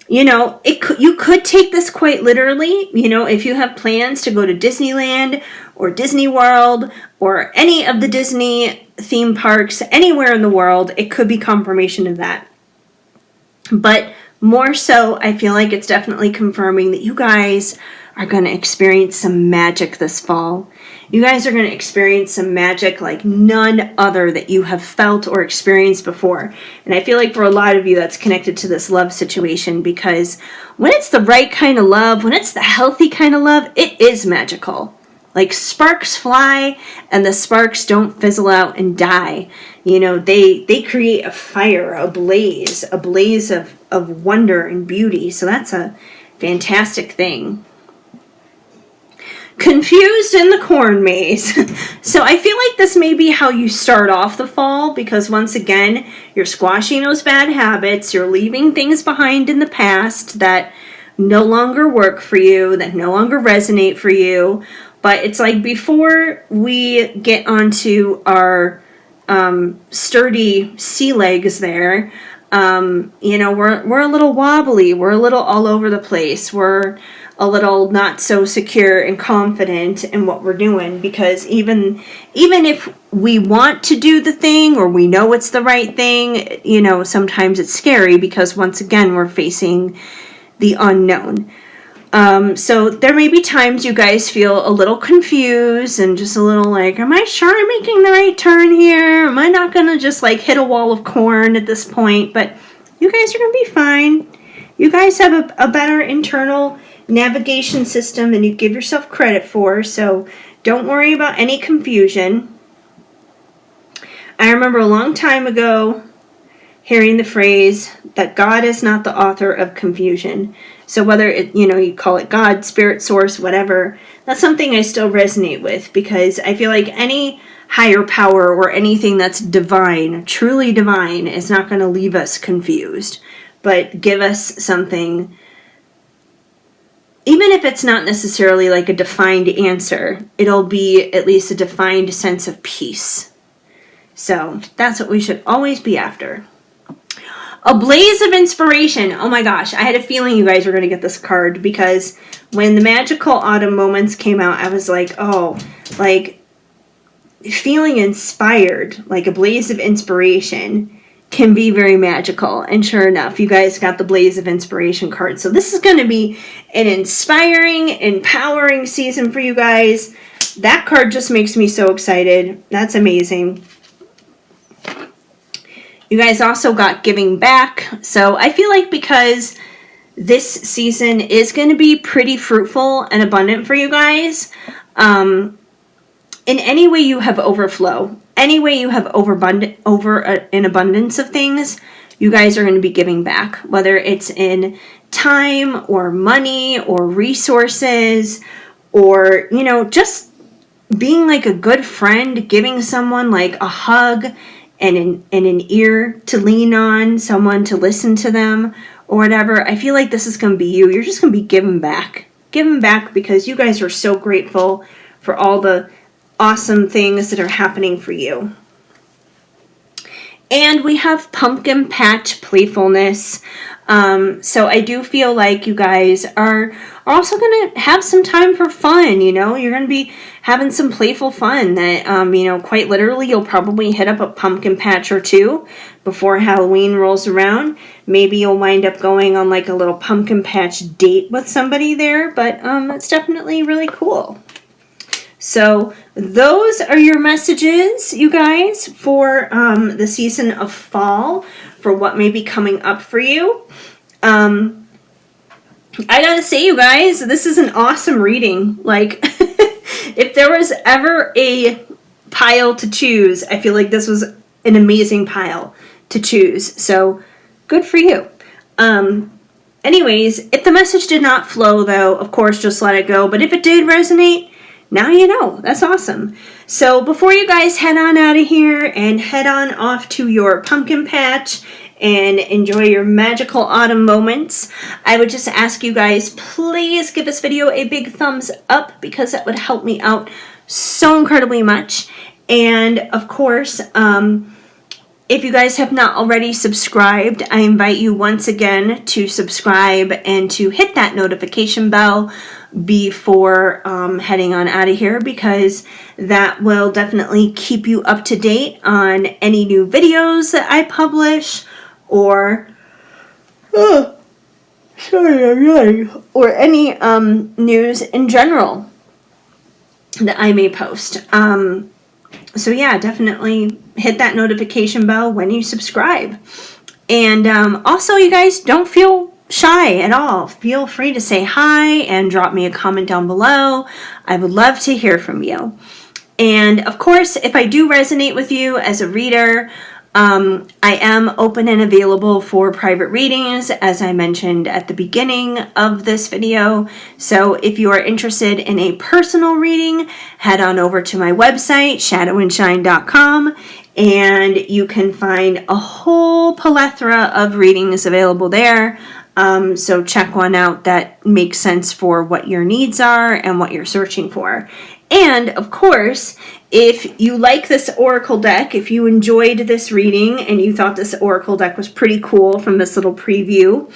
you could take this quite literally. If you have plans to go to Disneyland or Disney World or any of the Disney theme parks anywhere in the world, it could be confirmation of that. But more so, I feel like it's definitely confirming that you guys are going to experience some magic this fall. You guys are going to experience some magic like none other that you have felt or experienced before. And I feel like for a lot of you that's connected to this love situation, because when it's the right kind of love, when it's the healthy kind of love, it is magical. Like sparks fly and the sparks don't fizzle out and die. They create a fire, a blaze of wonder and beauty. So that's a fantastic thing. Confused in the corn maze. So I feel like this may be how you start off the fall, because once again, you're squashing those bad habits, you're leaving things behind in the past that no longer work for you, that no longer resonate for you. But it's like before we get onto our sturdy sea legs there, we're a little wobbly, we're a little all over the place, we're a little not so secure and confident in what we're doing, because even if we want to do the thing or we know it's the right thing, sometimes it's scary because once again we're facing the unknown. So there may be times you guys feel a little confused and just a little like, am I sure I'm making the right turn here? Am I not going to just like hit a wall of corn at this point? But you guys are going to be fine. You guys have a better internal navigation system than you give yourself credit for, so don't worry about any confusion. I remember a long time ago hearing the phrase that God is not the author of confusion. So whether you call it God, spirit, source, whatever, that's something I still resonate with, because I feel like any higher power or anything that's divine, truly divine, is not going to leave us confused, but give us something. Even if it's not necessarily like a defined answer, it'll be at least a defined sense of peace. So that's what we should always be after. A blaze of inspiration. Oh my gosh, I had a feeling you guys were going to get this card, because when the magical autumn moments came out, I was like, oh, like feeling inspired, like a blaze of inspiration can be very magical. And sure enough, you guys got the blaze of inspiration card. So this is going to be an inspiring, empowering season for you guys. That card just makes me so excited. That's amazing. You guys also got giving back. So I feel like because this season is going to be pretty fruitful and abundant for you guys, in any way you have overflow, any way you have an abundance of things, you guys are going to be giving back, whether it's in time or money or resources or, you know, just being like a good friend, giving someone like a hug and an ear to lean on, someone to listen to them or whatever. I feel like this is going to be you. You're just going to be giving back because you guys are so grateful for all the awesome things that are happening for you. And we have pumpkin patch playfulness. So I do feel like you guys are also going to have some time for fun, you know. You're going to be having some playful fun that, you know, quite literally you'll probably hit up a pumpkin patch or two before Halloween rolls around. Maybe you'll wind up going on like a little pumpkin patch date with somebody there, but that's definitely really cool. So those are your messages, you guys, for the season of fall, for what may be coming up for you. I gotta say, you guys, this is an awesome reading. Like, if there was ever a pile to choose, I feel like this was an amazing pile to choose. So, good for you. Anyways, if the message did not flow, though, of course, just let it go. But if it did resonate, now you know. That's awesome. So before you guys head on out of here and head on off to your pumpkin patch and enjoy your magical autumn moments, I would just ask you guys, please give this video a big thumbs up because that would help me out so incredibly much. And of course, if you guys have not already subscribed, I invite you once again to subscribe and to hit that notification bell before heading on out of here, because that will definitely keep you up to date on any new videos that I publish or or any news in general that I may post. So yeah, definitely hit that notification bell when you subscribe. And also, you guys, don't feel shy at all. Feel free to say hi and drop me a comment down below. I would love to hear from you. And of course, if I do resonate with you as a reader, I am open and available for private readings, as I mentioned at the beginning of this video. So if you are interested in a personal reading, head on over to my website, shadowandshine.com, and you can find a whole plethora of readings available there. So check one out that makes sense for what your needs are and what you're searching for. And of course, if you like this oracle deck, if you enjoyed this reading and you thought this oracle deck was pretty cool from this little preview,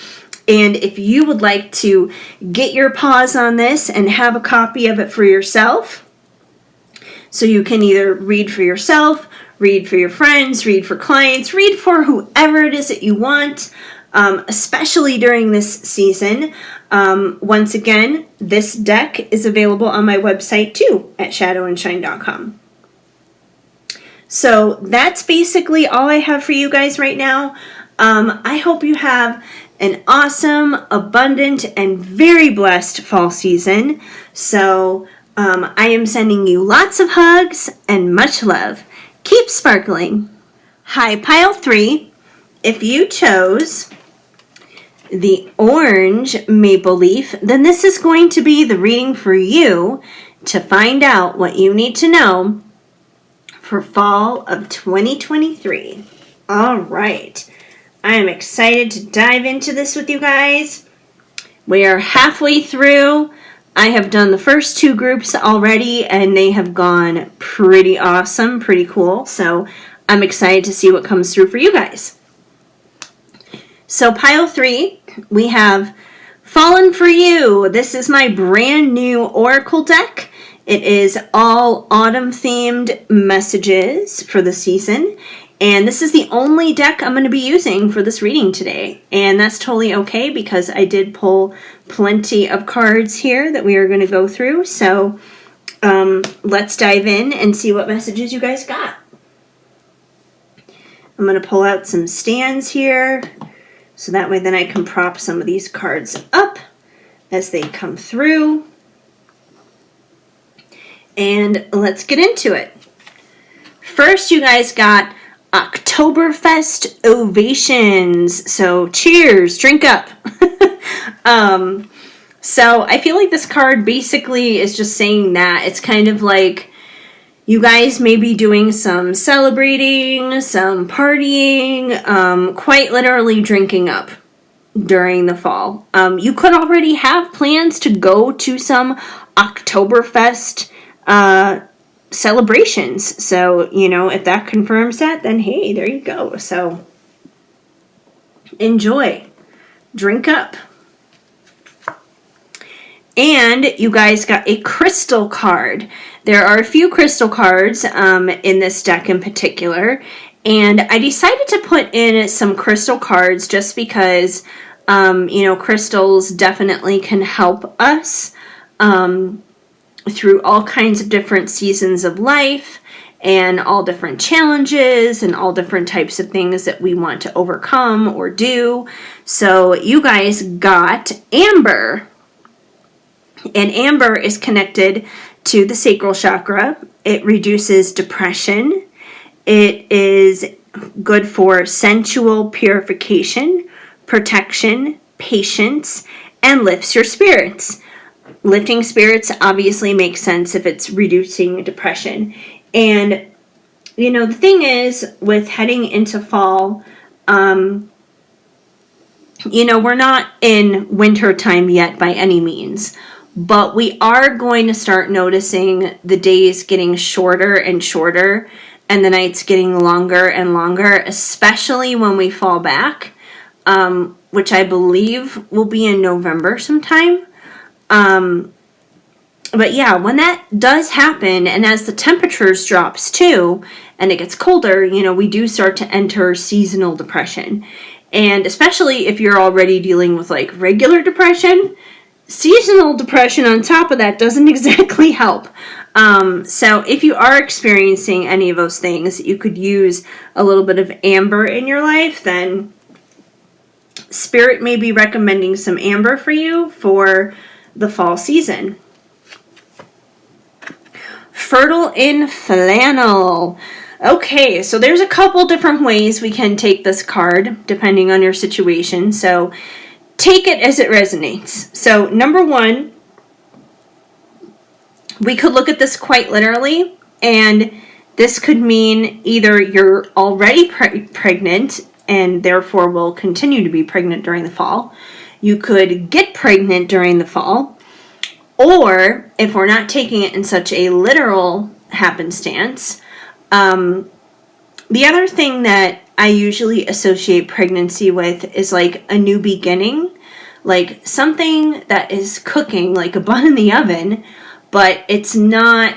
and if you would like to get your paws on this and have a copy of it for yourself, so you can either read for yourself, read for your friends, read for clients, read for whoever it is that you want, especially during this season. Once again, this deck is available on my website too at shadowandshine.com. So that's basically all I have for you guys right now. I hope you have an awesome, abundant, and very blessed fall season. So I am sending you lots of hugs and much love. Keep sparkling. Hi, Pile 3. If you chose the orange maple leaf, then this is going to be the reading for you to find out what you need to know for fall of 2023. All right. I am excited to dive into this with you guys. We are halfway through. I have done the first two groups already, and they have gone pretty awesome, pretty cool. So I'm excited to see what comes through for you guys. So pile 3, we have Fallen for You. This is my brand new oracle deck. It is all autumn themed messages for the season. And this is the only deck I'm going to be using for this reading today. And that's totally okay because I did pull plenty of cards here that we are going to go through. So let's dive in and see what messages you guys got. I'm going to pull out some stands here. So that way then I can prop some of these cards up as they come through. And let's get into it. First, you guys got Oktoberfest ovations. So cheers, drink up. So I feel like this card basically is just saying that it's kind of like you guys may be doing some celebrating, some partying, quite literally drinking up during the fall. You could already have plans to go to some Oktoberfest celebrations. So, if that confirms that, then hey, there you go. So, enjoy. Drink up. And you guys got a crystal card. There are a few crystal cards in this deck in particular. And I decided to put in some crystal cards just because, crystals definitely can help us through all kinds of different seasons of life and all different challenges and all different types of things that we want to overcome or do. So you guys got amber. And amber is connected to the sacral chakra. It reduces depression. It is good for sensual purification, protection, patience, and lifts your spirits. Lifting spirits obviously makes sense if it's reducing depression. And, the thing is, with heading into fall, we're not in winter time yet by any means. But we are going to start noticing the days getting shorter and shorter and the nights getting longer and longer, especially when we fall back, which I believe will be in November sometime. But yeah, when that does happen, and as the temperatures drops too, and it gets colder, we do start to enter seasonal depression. And especially if you're already dealing with like regular depression, seasonal depression on top of that doesn't exactly help. So if you are experiencing any of those things, you could use a little bit of amber in your life, then Spirit may be recommending some amber for you for the fall season. Fertile in flannel. Okay, so there's a couple different ways we can take this card depending on your situation. So take it as it resonates. So number one, we could look at this quite literally, and this could mean either you're already pregnant and therefore will continue to be pregnant during the fall. You could get pregnant during the fall. Or if we're not taking it in such a literal happenstance, the other thing that I usually associate pregnancy with is like a new beginning, like something that is cooking like a bun in the oven, but it's not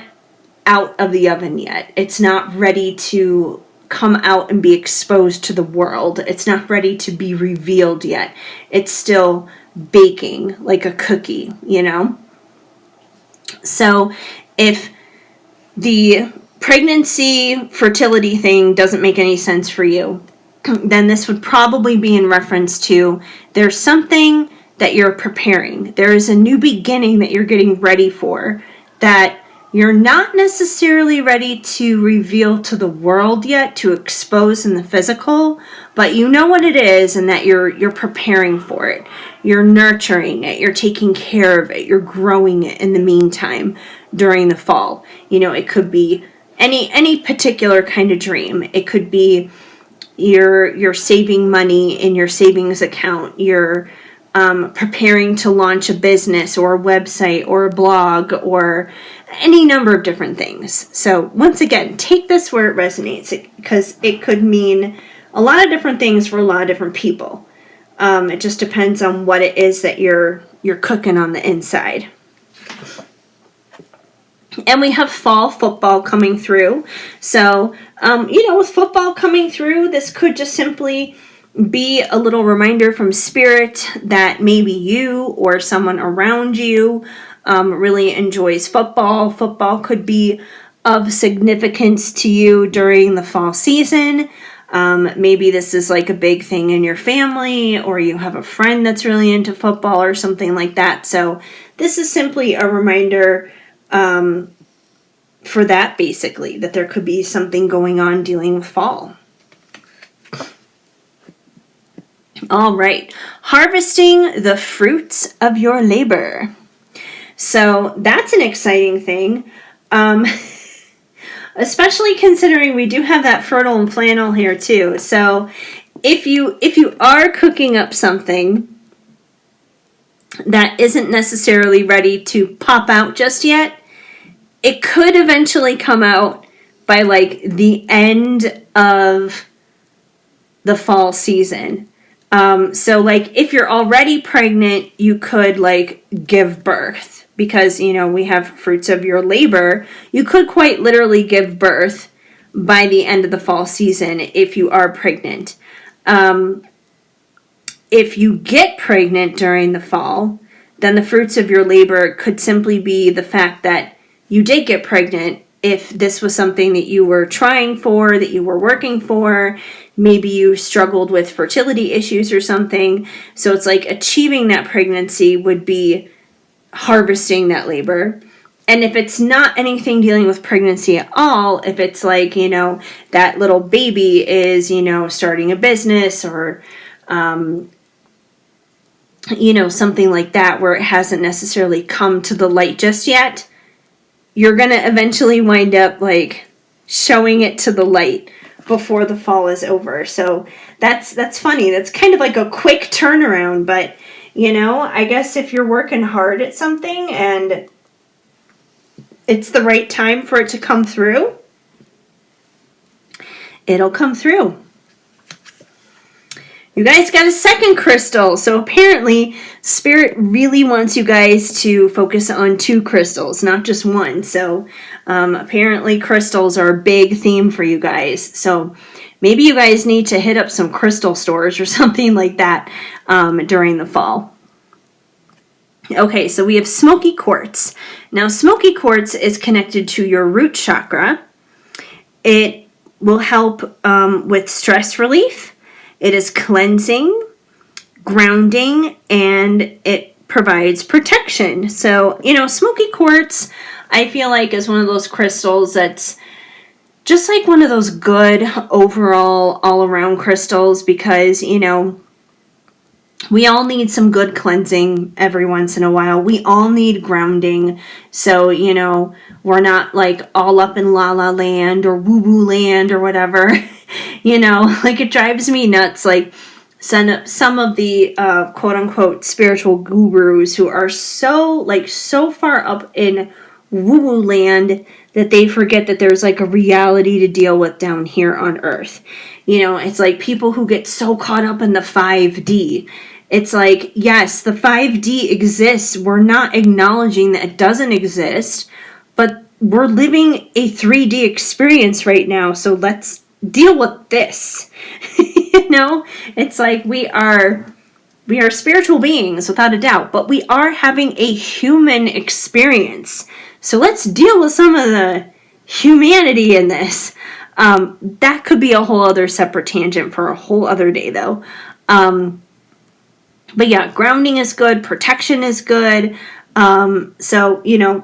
out of the oven yet. It's not ready to come out and be exposed to the world. It's not ready to be revealed yet. It's still baking like a cookie, So if the pregnancy fertility thing doesn't make any sense for you, then this would probably be in reference to there's something that you're preparing. There is a new beginning that you're getting ready for that you're not necessarily ready to reveal to the world yet, to expose in the physical, but you know what it is and that you're preparing for it. You're nurturing it. You're taking care of it. You're growing it in the meantime during the fall. It could be any particular kind of dream. It could be you're saving money in your savings account. You're preparing to launch a business or a website or a blog or any number of different things. So once again, take this where it resonates, because it could mean a lot of different things for a lot of different people. It just depends on what it is that you're cooking on the inside. And we have fall football coming through. So, with football coming through, this could just simply be a little reminder from Spirit that maybe you or someone around you really enjoys football. Football could be of significance to you during the fall season. Maybe this is like a big thing in your family, or you have a friend that's really into football or something like that. So this is simply a reminder for that, basically, that there could be something going on dealing with fall. All right, harvesting the fruits of your labor. So that's an exciting thing, especially considering we do have that fertile and flannel here too. So if you are cooking up something that isn't necessarily ready to pop out just yet, it could eventually come out by like the end of the fall season. So like if you're already pregnant, you could like give birth because, we have fruits of your labor. You could quite literally give birth by the end of the fall season if you are pregnant. If you get pregnant during the fall, then the fruits of your labor could simply be the fact that you did get pregnant. If this was something that you were trying for, that you were working for, maybe you struggled with fertility issues or something. So it's like achieving that pregnancy would be harvesting that labor. And if it's not anything dealing with pregnancy at all, if it's like, that little baby is, starting a business or, something like that where it hasn't necessarily come to the light just yet, you're going to eventually wind up like showing it to the light before the fall is over. So that's funny. That's kind of like a quick turnaround, but I guess if you're working hard at something and it's the right time for it to come through, it'll come through. You guys got a second crystal. So apparently Spirit really wants you guys to focus on 2 crystals, not just one. So apparently crystals are a big theme for you guys. So maybe you guys need to hit up some crystal stores or something like that during the fall. Okay, so we have smoky quartz. Now smoky quartz is connected to your root chakra. It will help with stress relief. It is cleansing, grounding, and it provides protection. So, smoky quartz, I feel like, is one of those crystals that's just like one of those good overall all-around crystals because, we all need some good cleansing every once in a while. We all need grounding. So, we're not like all up in la la land or woo woo land or whatever. Like it drives me nuts. Like some of the quote unquote spiritual gurus who are so far up in woo woo land that they forget that there's like a reality to deal with down here on earth. It's like people who get so caught up in the 5D. It's like, yes, the 5D exists. We're not acknowledging that it doesn't exist, but we're living a 3D experience right now. So let's deal with this. It's like we are spiritual beings without a doubt, but we are having a human experience. So let's deal with some of the humanity in this. That could be a whole other separate tangent for a whole other day though. But yeah, grounding is good. Protection is good. So,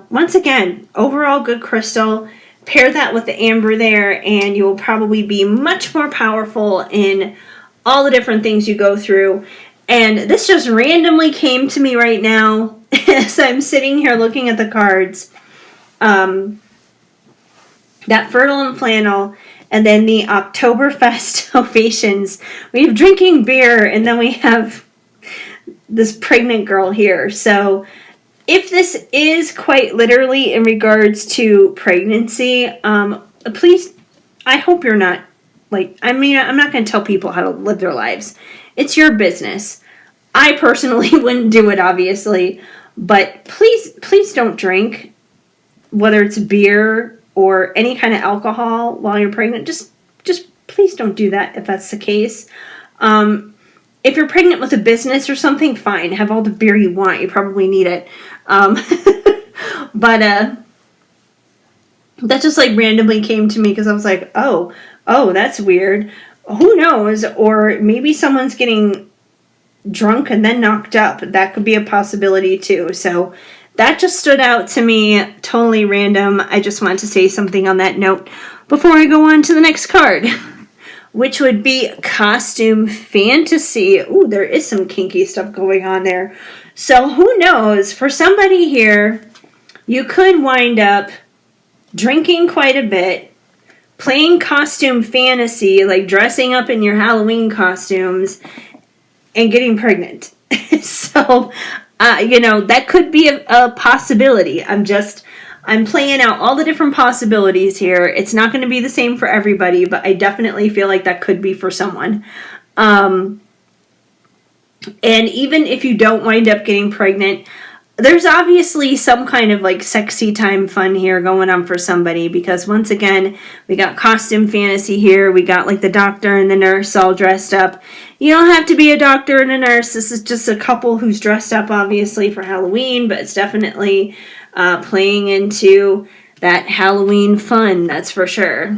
once again, overall good crystal. Pair that with the amber there, and you will probably be much more powerful in all the different things you go through. And this just randomly came to me right now as I'm sitting here looking at the cards. That fertile and flannel, and then the Oktoberfest ovations. We have drinking beer, and then we have this pregnant girl here. So if this is quite literally in regards to pregnancy, please, I hope you're not I'm not going to tell people how to live their lives. It's your business. I personally wouldn't do it, obviously, but please don't drink, whether it's beer or any kind of alcohol while you're pregnant. Just please don't do that if that's the case. If you're pregnant with a business or something, fine. Have all the beer you want. You probably need it. But that just randomly came to me because I was like, oh, that's weird. Who knows? Or maybe someone's getting drunk and then knocked up. That could be a possibility too. So that just stood out to me, totally random. I just want to say something on that note before I go on to the next card, which would be costume fantasy. Ooh, there is some kinky stuff going on there. So who knows? For somebody here, you could wind up drinking quite a bit, playing costume fantasy, like dressing up in your Halloween costumes, and getting pregnant. So, that could be a possibility. I'm playing out all the different possibilities here. It's not going to be the same for everybody, but I definitely feel like that could be for someone. And even if you don't wind up getting pregnant, there's obviously some kind of like sexy time fun here going on for somebody, because once again, we got costume fantasy here. We got like the doctor and the nurse all dressed up. You don't have to be a doctor and a nurse. This is just a couple who's dressed up obviously for Halloween, but it's definitely playing into that Halloween fun, that's for sure.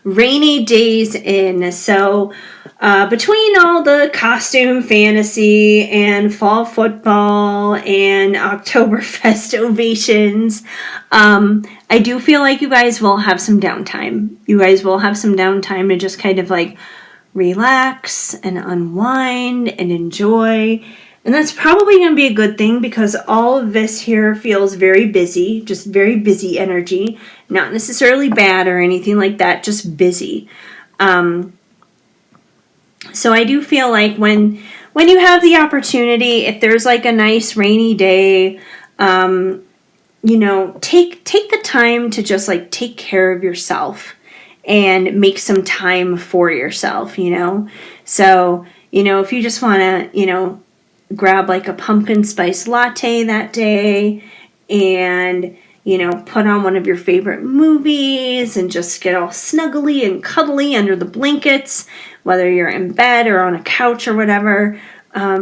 Rainy days in. So between all the costume fantasy and fall football and Oktoberfest ovations, I do feel like you guys will have some downtime. You guys will have some downtime to just kind of like relax and unwind and enjoy. And that's probably going to be a good thing, because all of this here feels very busy, just very busy energy. Not necessarily bad or anything like that, just busy. So I do feel like when you have the opportunity, if there's like a nice rainy day, take the time to just like take care of yourself and make some time for yourself, So, if you just want to, grab like a pumpkin spice latte that day and, put on one of your favorite movies and just get all snuggly and cuddly under the blankets, whether you're in bed or on a couch or whatever,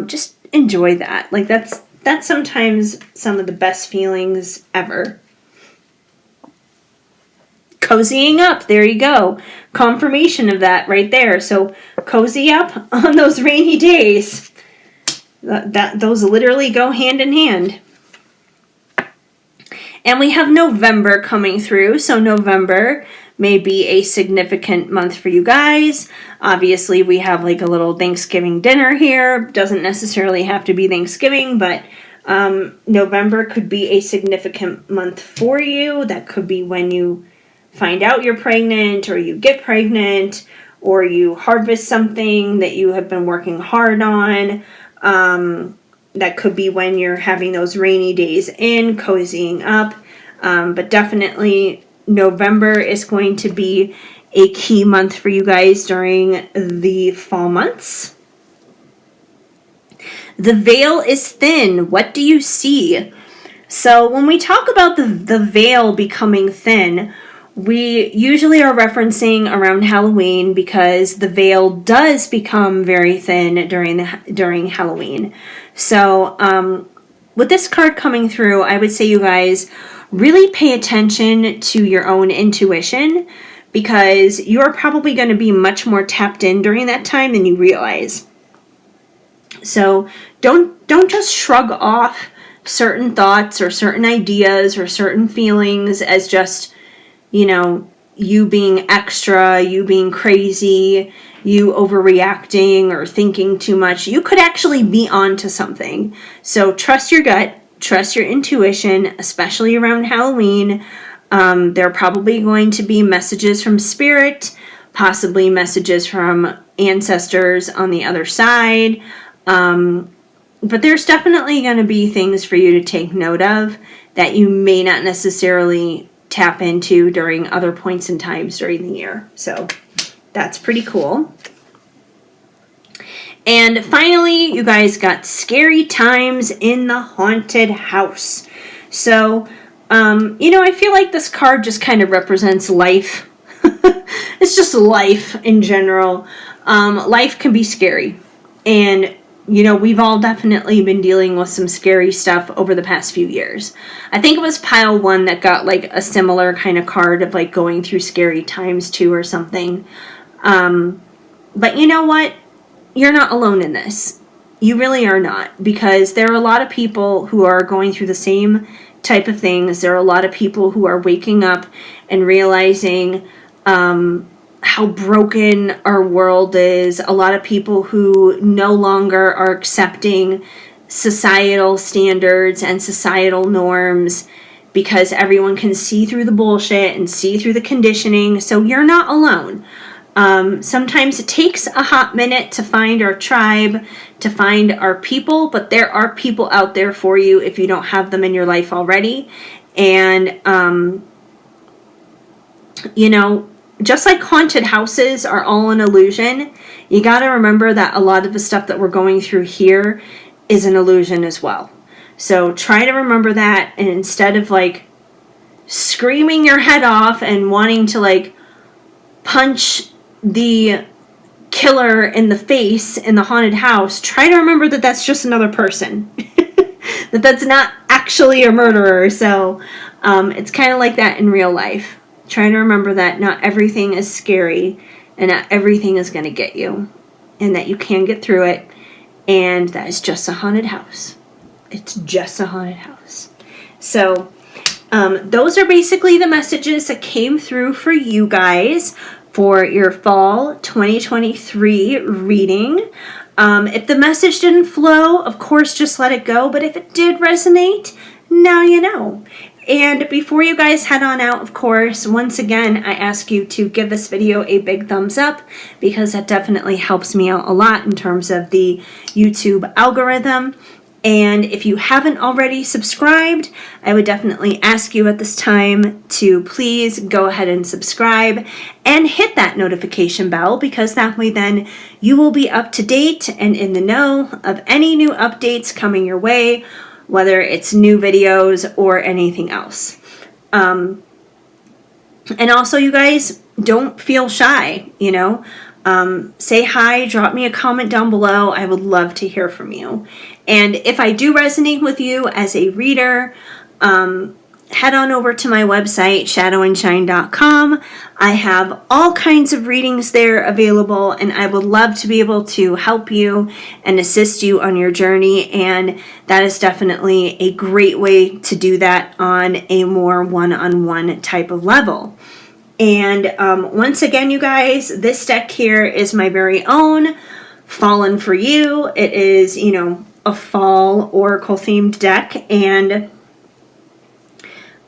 just enjoy that. Like that's sometimes some of the best feelings ever. Cozying up, there you go. Confirmation of that right there. So cozy up on those rainy days. Those literally go hand in hand. And we have November coming through. So November may be a significant month for you guys. Obviously, we have like a little Thanksgiving dinner here. Doesn't necessarily have to be Thanksgiving, but November could be a significant month for you. That could be when you find out you're pregnant, or you get pregnant, or you harvest something that you have been working hard on. That could be when you're having those rainy days in, cozying up. But definitely November is going to be a key month for you guys during the fall months. The veil is thin. What do you see? So when we talk about the veil becoming thin, we usually are referencing around Halloween, because the veil does become very thin during Halloween. So with this card coming through, I would say you guys really pay attention to your own intuition, because you're probably going to be much more tapped in during that time than you realize. So don't just shrug off certain thoughts or certain ideas or certain feelings as just, you being extra, you being crazy, you overreacting or thinking too much. You could actually be onto something. So trust your gut, trust your intuition, especially around Halloween. There are probably going to be messages from spirit, possibly messages from ancestors on the other side. But there's definitely going to be things for you to take note of that you may not necessarily tap into during other points in times during the year. So that's pretty cool. And finally, you guys got scary times in the haunted house. So, I feel like this card just kind of represents life. It's just life in general. Life can be scary. And we've all definitely been dealing with some scary stuff over the past few years. I think it was pile 1 that got like a similar kind of card of like going through scary times too or something. But you know what? You're not alone in this. You really are not, because there are a lot of people who are going through the same type of things. There are a lot of people who are waking up and realizing how broken our world is. A lot of people who no longer are accepting societal standards and societal norms because everyone can see through the bullshit and see through the conditioning. So you're not alone. Sometimes it takes a hot minute to find our tribe, to find our people, but there are people out there for you if you don't have them in your life already. And, you know, just like haunted houses are all an illusion, you got to remember that a lot of the stuff that we're going through here is an illusion as well. So try to remember that, and instead of like screaming your head off and wanting to like punch the killer in the face in the haunted house, try to remember that that's just another person. that's not actually a murderer. So it's kind of like that in real life. Try to remember that not everything is scary and not everything is going to get you, and that you can get through it, and that is just a haunted house. It's just a haunted house. So those are basically the messages that came through for you guys for your fall 2023 reading. If the message didn't flow, of course, just let it go. But if it did resonate, now you know. And before you guys head on out, of course, once again, I ask you to give this video a big thumbs up, because that definitely helps me out a lot in terms of the YouTube algorithm. And if you haven't already subscribed, I would definitely ask you at this time to please go ahead and subscribe and hit that notification bell, because that way then you will be up to date and in the know of any new updates coming your way, whether it's new videos or anything else. And also, you guys, don't feel shy, you know. Say hi, drop me a comment down below. I would love to hear from you. And if I do resonate with you as a reader, head on over to my website, shadowandshine.com. I have all kinds of readings there available, and I would love to be able to help you and assist you on your journey. And that is definitely a great way to do that on a more one-on-one type of level. And once again, you guys, this deck here is my very own Fallen for You. It is, you know, a fall oracle themed deck. And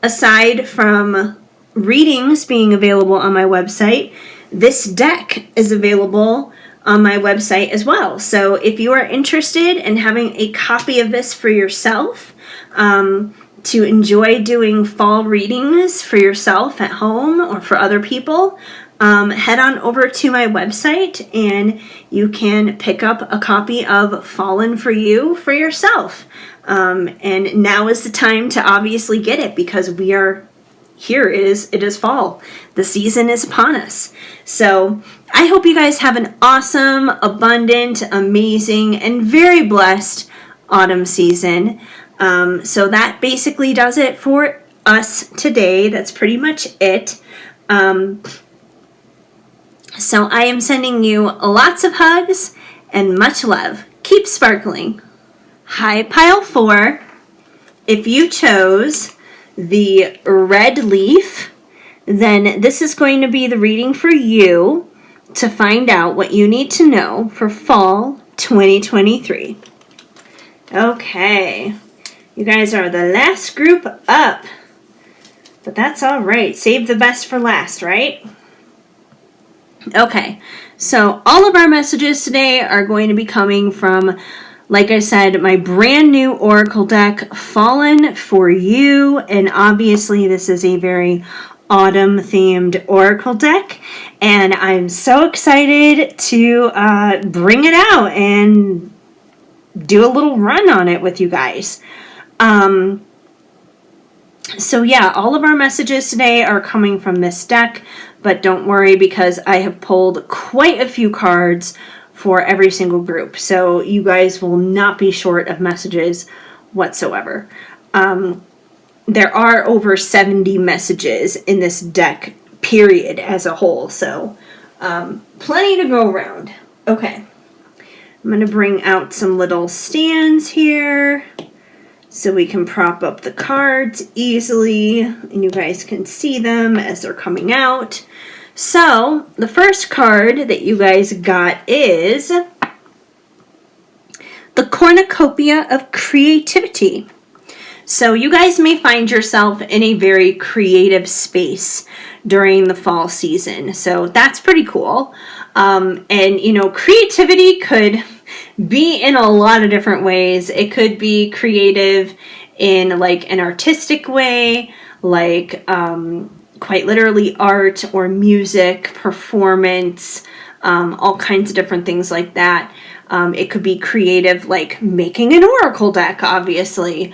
aside from readings being available on my website, this deck is available on my website as well. So if you are interested in having a copy of this for yourself, to enjoy doing fall readings for yourself at home or for other people, head on over to my website and you can pick up a copy of Fallen for You for yourself. And now is the time to obviously get it, because we are here. It is fall. The season is upon us. So I hope you guys have an awesome, abundant, amazing, and very blessed autumn season. So that basically does it for us today. That's pretty much it. So I am sending you lots of hugs and much love. Keep sparkling. Hi, Pile 4. If you chose the red leaf, then this is going to be the reading for you to find out what you need to know for fall 2023. Okay. You guys are the last group up, but that's all right. Save the best for last, right? Okay, so all of our messages today are going to be coming from, like I said, my brand new oracle deck, Fallen for You, and obviously this is a very autumn-themed oracle deck, and I'm so excited to bring it out and do a little run on it with you guys. So yeah, all of our messages today are coming from this deck, but don't worry, because I have pulled quite a few cards for every single group, so you guys will not be short of messages whatsoever. There are over 70 messages in this deck, period, as a whole, so plenty to go around. Okay, I'm going to bring out some little stands here so we can prop up the cards easily and you guys can see them as they're coming out. So the first card that you guys got is the Cornucopia of Creativity. So you guys may find yourself in a very creative space during the fall season. So that's pretty cool. And, you know, creativity could be in a lot of different ways. It could be creative in like an artistic way, like quite literally art or music, performance, all kinds of different things like that. It could be creative like making an oracle deck, obviously.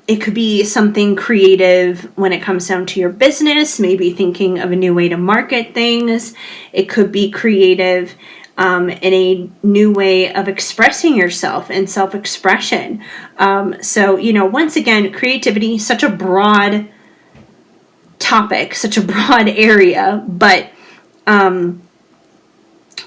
It could be something creative when it comes down to your business, maybe thinking of a new way to market things. It could be creative in a new way of expressing yourself and self-expression. So, you know, once again, creativity, such a broad topic, such a broad area, but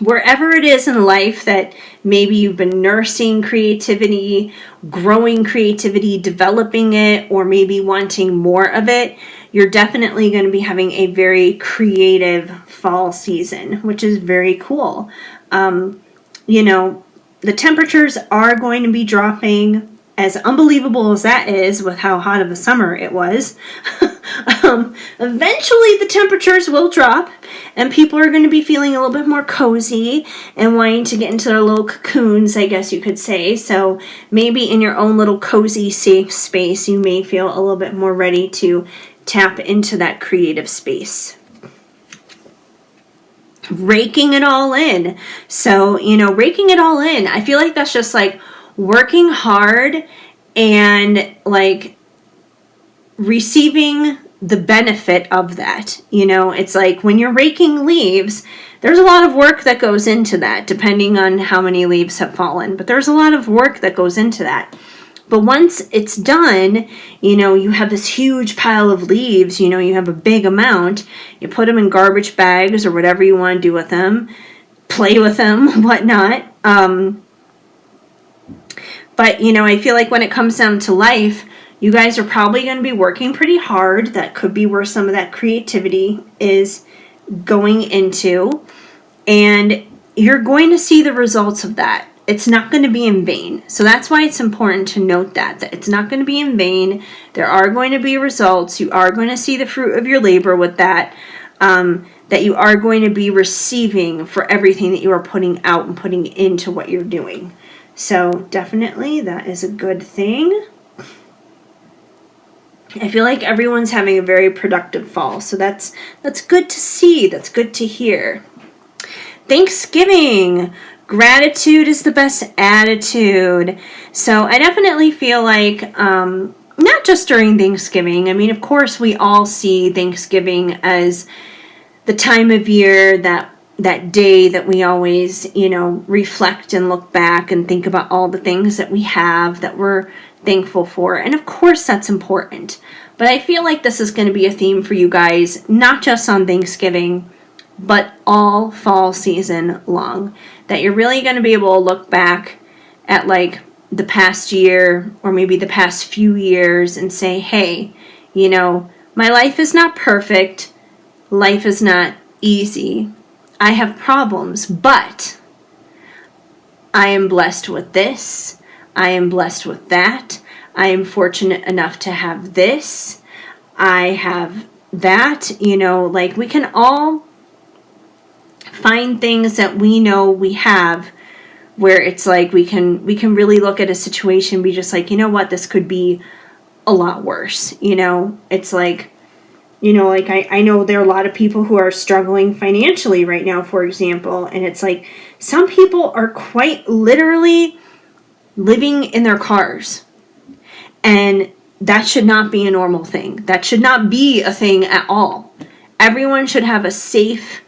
wherever it is in life that maybe you've been nursing creativity, growing creativity, developing it, or maybe wanting more of it, you're definitely going to be having a very creative fall season, which is very cool. You know, the temperatures are going to be dropping, as unbelievable as that is with how hot of a summer it was. Eventually the temperatures will drop and people are going to be feeling a little bit more cozy and wanting to get into their little cocoons, I guess you could say. So maybe in your own little cozy, safe space, you may feel a little bit more ready to tap into that creative space. Raking it all in. So, you know, raking it all in, I feel like that's just like working hard and like receiving the benefit of that. You know, it's like when you're raking leaves, there's a lot of work that goes into that, depending on how many leaves have fallen. But there's a lot of work that goes into that. But once it's done, you know, you have this huge pile of leaves, you know, you have a big amount, you put them in garbage bags or whatever you want to do with them, play with them, whatnot. But, you know, I feel like when it comes down to life, you guys are probably going to be working pretty hard. That could be where some of that creativity is going into. And you're going to see the results of that. It's not going to be in vain. So that's why it's important to note that it's not going to be in vain. There are going to be results. You are going to see the fruit of your labor with that. That you are going to be receiving for everything that you are putting out and putting into what you're doing. So definitely that is a good thing. I feel like everyone's having a very productive fall. So that's good to see. That's good to hear. Thanksgiving. Gratitude is the best attitude. So I definitely feel like, not just during Thanksgiving. I mean, of course, we all see Thanksgiving as the time of year, that day that we always, you know, reflect and look back and think about all the things that we have that we're thankful for. And of course, that's important. But I feel like this is going to be a theme for you guys, not just on Thanksgiving, but all fall season long. That you're really going to be able to look back at like the past year or maybe the past few years and say, hey, you know, my life is not perfect. Life is not easy. I have problems, but I am blessed with this. I am blessed with that. I am fortunate enough to have this. I have that. You know, like we can all find things that we know we have where it's like we can really look at a situation and be just like, you know what, this could be a lot worse. You know, it's like, you know, like I know there are a lot of people who are struggling financially right now, for example, and it's like some people are quite literally living in their cars, and that should not be a normal thing. That should not be a thing at all. Everyone should have a safe,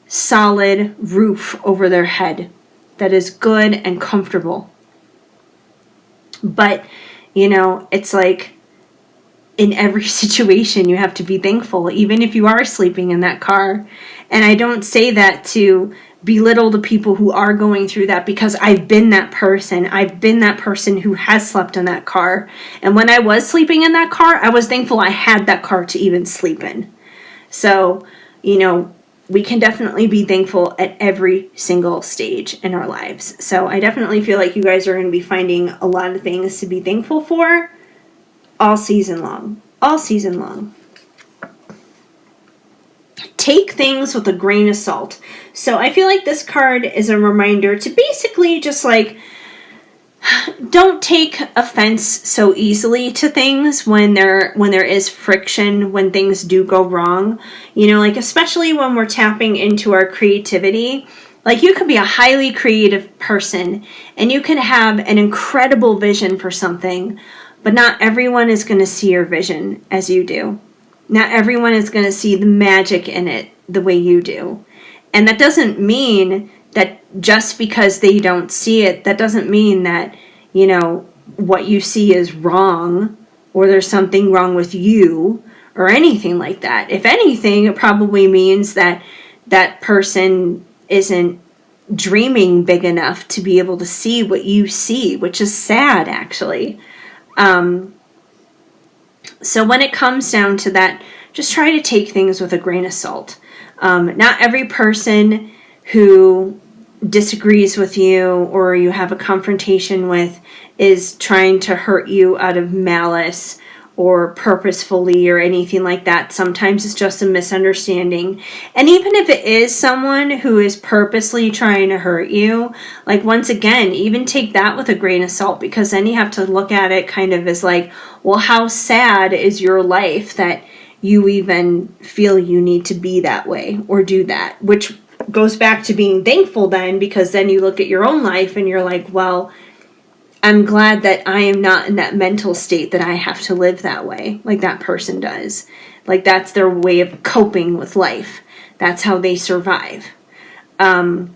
solid roof over their head that is good and comfortable. But, you know, it's like in every situation you have to be thankful, even if you are sleeping in that car. And I don't say that to belittle the people who are going through that, because I've been that person. I've been that person who has slept in that car. And when I was sleeping in that car, I was thankful I had that car to even sleep in. So, we can definitely be thankful at every single stage in our lives. So I definitely feel like you guys are going to be finding a lot of things to be thankful for all season long. All season long. Take things with a grain of salt. So I feel like this card is a reminder to basically just like, don't take offense so easily to things when there is friction, when things do go wrong. Like especially when we're tapping into our creativity. Like you could be a highly creative person and you can have an incredible vision for something, but not everyone is going to see your vision as you do. Not everyone is going to see the magic in it the way you do. And that doesn't mean that just because they don't see it, that doesn't mean that, what you see is wrong or there's something wrong with you or anything like that. If anything, it probably means that that person isn't dreaming big enough to be able to see what you see, which is sad, actually. So when it comes down to that, just try to take things with a grain of salt. Not every person who disagrees with you or you have a confrontation with is trying to hurt you out of malice or purposefully or anything like that. Sometimes it's just a misunderstanding. And even if it is someone who is purposely trying to hurt you, like once again, even take that with a grain of salt, because then you have to look at it kind of as like, well, how sad is your life that you even feel you need to be that way or do that, which goes back to being thankful then, because then you look at your own life and you're like, well, I'm glad that I am not in that mental state that I have to live that way like that person does. Like that's their way of coping with life. That's how they survive. So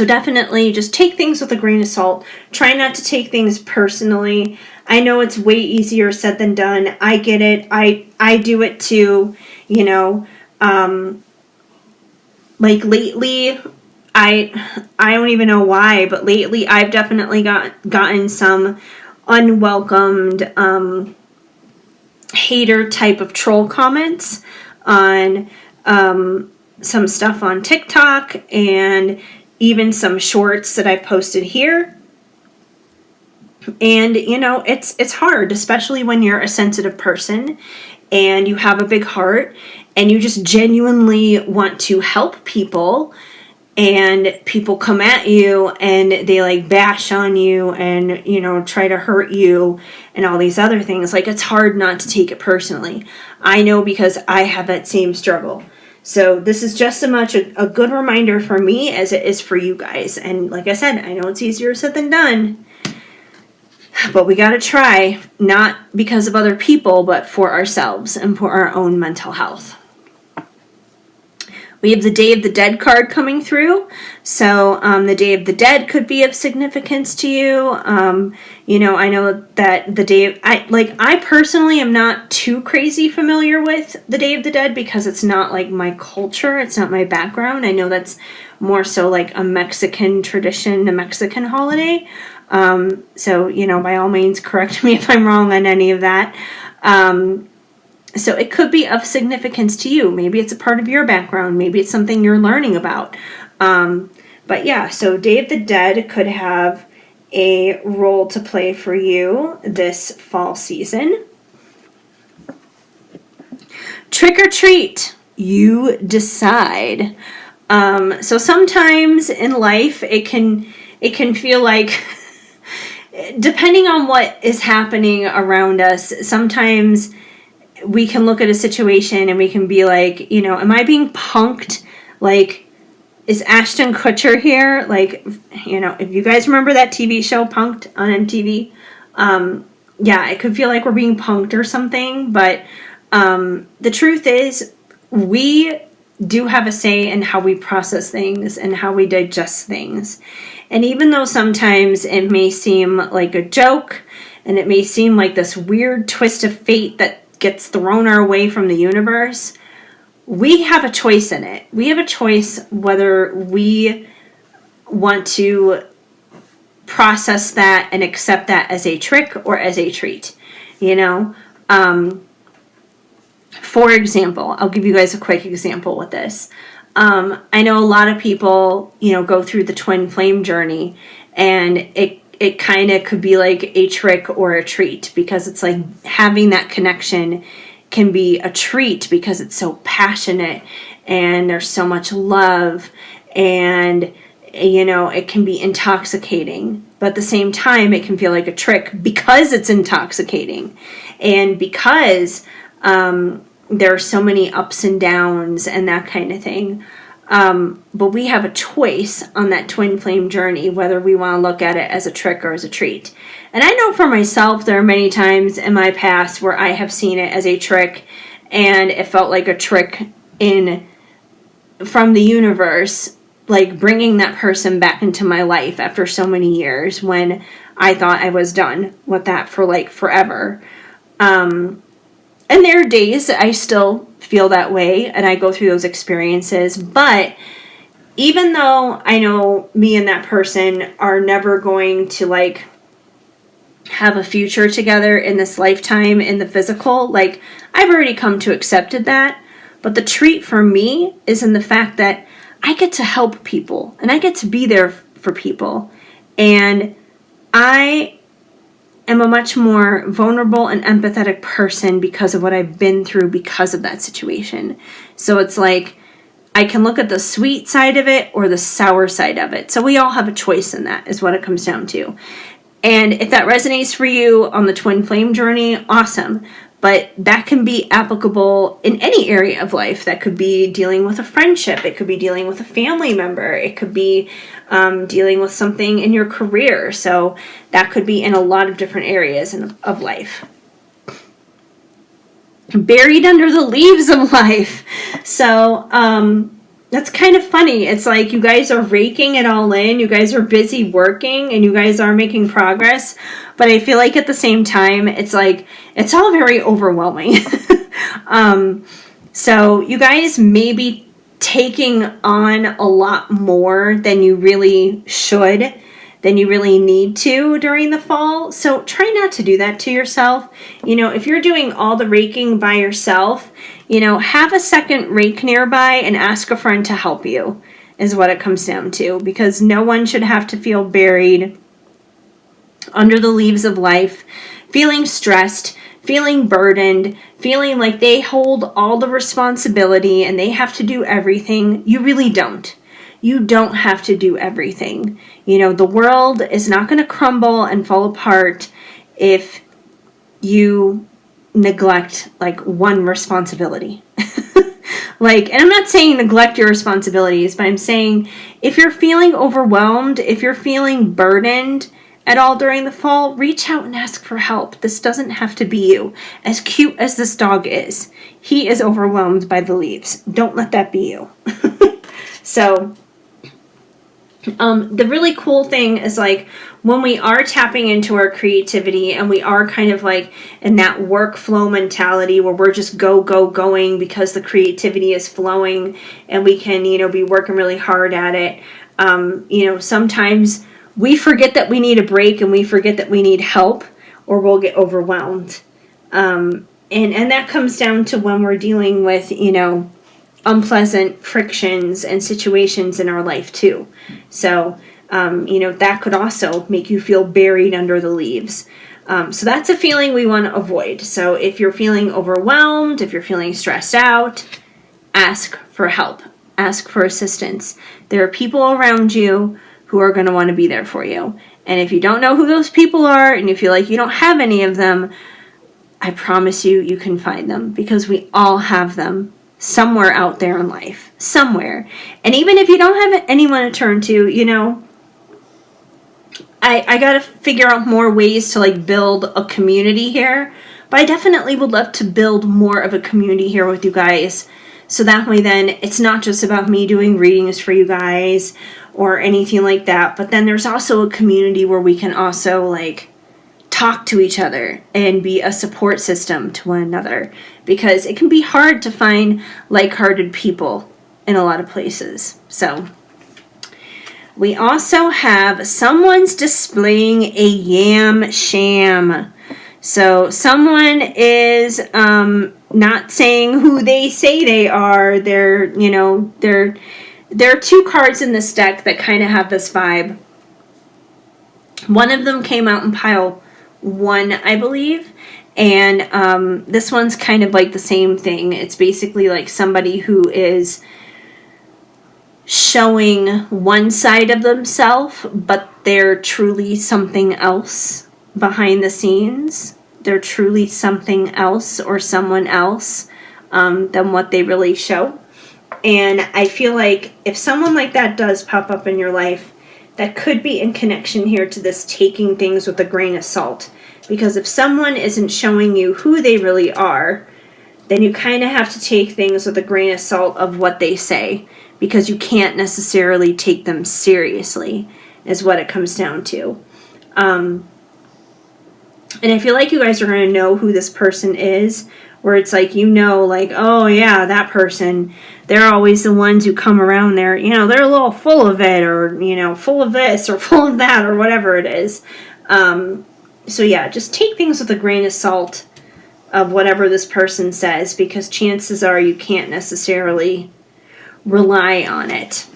definitely just take things with a grain of salt. Try not to take things personally. I know it's way easier said than done. I get it. I do it too, like lately, I don't even know why, but lately I've definitely gotten some unwelcomed hater type of troll comments on some stuff on TikTok and even some shorts that I've posted here. And it's hard, especially when you're a sensitive person and you have a big heart and you just genuinely want to help people, and people come at you and they like bash on you and try to hurt you and all these other things. Like it's hard not to take it personally. I know, because I have that same struggle. So this is just as much a good reminder for me as it is for you guys. And like I said, I know it's easier said than done, but we got to try, not because of other people, but for ourselves and for our own mental health. We have the Day of the Dead card coming through. So the Day of the Dead could be of significance to you. I know that the Day of... I personally am not too crazy familiar with the Day of the Dead because it's not like my culture. It's not my background. I know that's more so like a Mexican tradition, a Mexican holiday. So, by all means, correct me if I'm wrong on any of that. So it could be of significance to you. Maybe it's a part of your background. Maybe it's something you're learning about. But yeah, so Day of the Dead could have a role to play for you this fall season. Trick or treat. You decide. So sometimes in life it can feel like, depending on what is happening around us, sometimes we can look at a situation and we can be like, am I being punked? Like, is Ashton Kutcher here? Like, if you guys remember that TV show Punked on MTV, yeah, it could feel like we're being punked or something. But the truth is, we do have a say in how we process things and how we digest things. And even though sometimes it may seem like a joke and it may seem like this weird twist of fate that gets thrown our way from the universe, we have a choice in it. We have a choice whether we want to process that and accept that as a trick or as a treat, you know? For example, I'll give you guys a quick example with this. I know a lot of people, go through the twin flame journey, and it kind of could be like a trick or a treat, because it's like having that connection can be a treat because it's so passionate and there's so much love, and it can be intoxicating, but at the same time it can feel like a trick because it's intoxicating, and because there are so many ups and downs and that kind of thing. But we have a choice on that twin flame journey whether we want to look at it as a trick or as a treat. And I know for myself, there are many times in my past where I have seen it as a trick, and it felt like a trick from the universe, like bringing that person back into my life after so many years when I thought I was done with that for like forever. And there are days I still feel that way and I go through those experiences, but even though I know me and that person are never going to like have a future together in this lifetime in the physical, like I've already come to accept that, but the treat for me is in the fact that I get to help people and I get to be there for people, and I am a much more vulnerable and empathetic person because of what I've been through because of that situation. So it's like I can look at the sweet side of it or the sour side of it. So we all have a choice in that, is what it comes down to. And if that resonates for you on the twin flame journey, awesome. But that can be applicable in any area of life. That could be dealing with a friendship. It could be dealing with a family member. It could be dealing with something in your career. So that could be in a lot of different areas of life. Buried under the leaves of life. So that's kind of funny. It's like you guys are raking it all in. You guys are busy working and you guys are making progress. But I feel like at the same time, it's like, it's all very overwhelming. So you guys may be taking on a lot more than you really should, than you really need to during the fall. So try not to do that to yourself. If you're doing all the raking by yourself, have a second rake nearby and ask a friend to help you, is what it comes down to, because no one should have to feel buried under the leaves of life, feeling stressed, feeling burdened, feeling like they hold all the responsibility and they have to do everything. You really don't. You don't have to do everything. The world is not going to crumble and fall apart if you neglect like one responsibility. And I'm not saying neglect your responsibilities, but I'm saying if you're feeling overwhelmed, if you're feeling burdened at all during the fall, reach out and ask for help. This doesn't have to be you. As cute as this dog is, he is overwhelmed by the leaves. Don't let that be you. So the really cool thing is like when we are tapping into our creativity and we are kind of like in that workflow mentality where we're just going because the creativity is flowing and we can, be working really hard at it. Sometimes we forget that we need a break and we forget that we need help, or we'll get overwhelmed. And that comes down to when we're dealing with, unpleasant frictions and situations in our life too. So, that could also make you feel buried under the leaves. So that's a feeling we want to avoid. So if you're feeling overwhelmed, if you're feeling stressed out, ask for help, ask for assistance. There are people around you who are going to want to be there for you. And if you don't know who those people are and you feel like you don't have any of them, I promise you can find them, because we all have them somewhere out there in life, somewhere. And even if you don't have anyone to turn to, I got to figure out more ways to like build a community here, but I definitely would love to build more of a community here with you guys. So that way then it's not just about me doing readings for you guys or anything like that, but then there's also a community where we can also like talk to each other and be a support system to one another, because it can be hard to find like-hearted people in a lot of places. So we also have someone's displaying a yam sham. So someone is not saying who they say they are. There are two cards in this deck that kind of have this vibe. One of them came out in pile 1, I believe. And this one's kind of like the same thing. It's basically like somebody who is showing one side of themselves, but they're truly something else behind the scenes. They're truly something else or someone else than what they really show. And I feel like if someone like that does pop up in your life, that could be in connection here to this taking things with a grain of salt. Because if someone isn't showing you who they really are, then you kind of have to take things with a grain of salt of what they say, because you can't necessarily take them seriously, is what it comes down to. And I feel like you guys are going to know who this person is, where it's like, oh yeah, that person, they're always the ones who come around there, they're a little full of it, or, full of this, or full of that, or whatever it is. So yeah, just take things with a grain of salt of whatever this person says, because chances are you can't necessarily rely on it.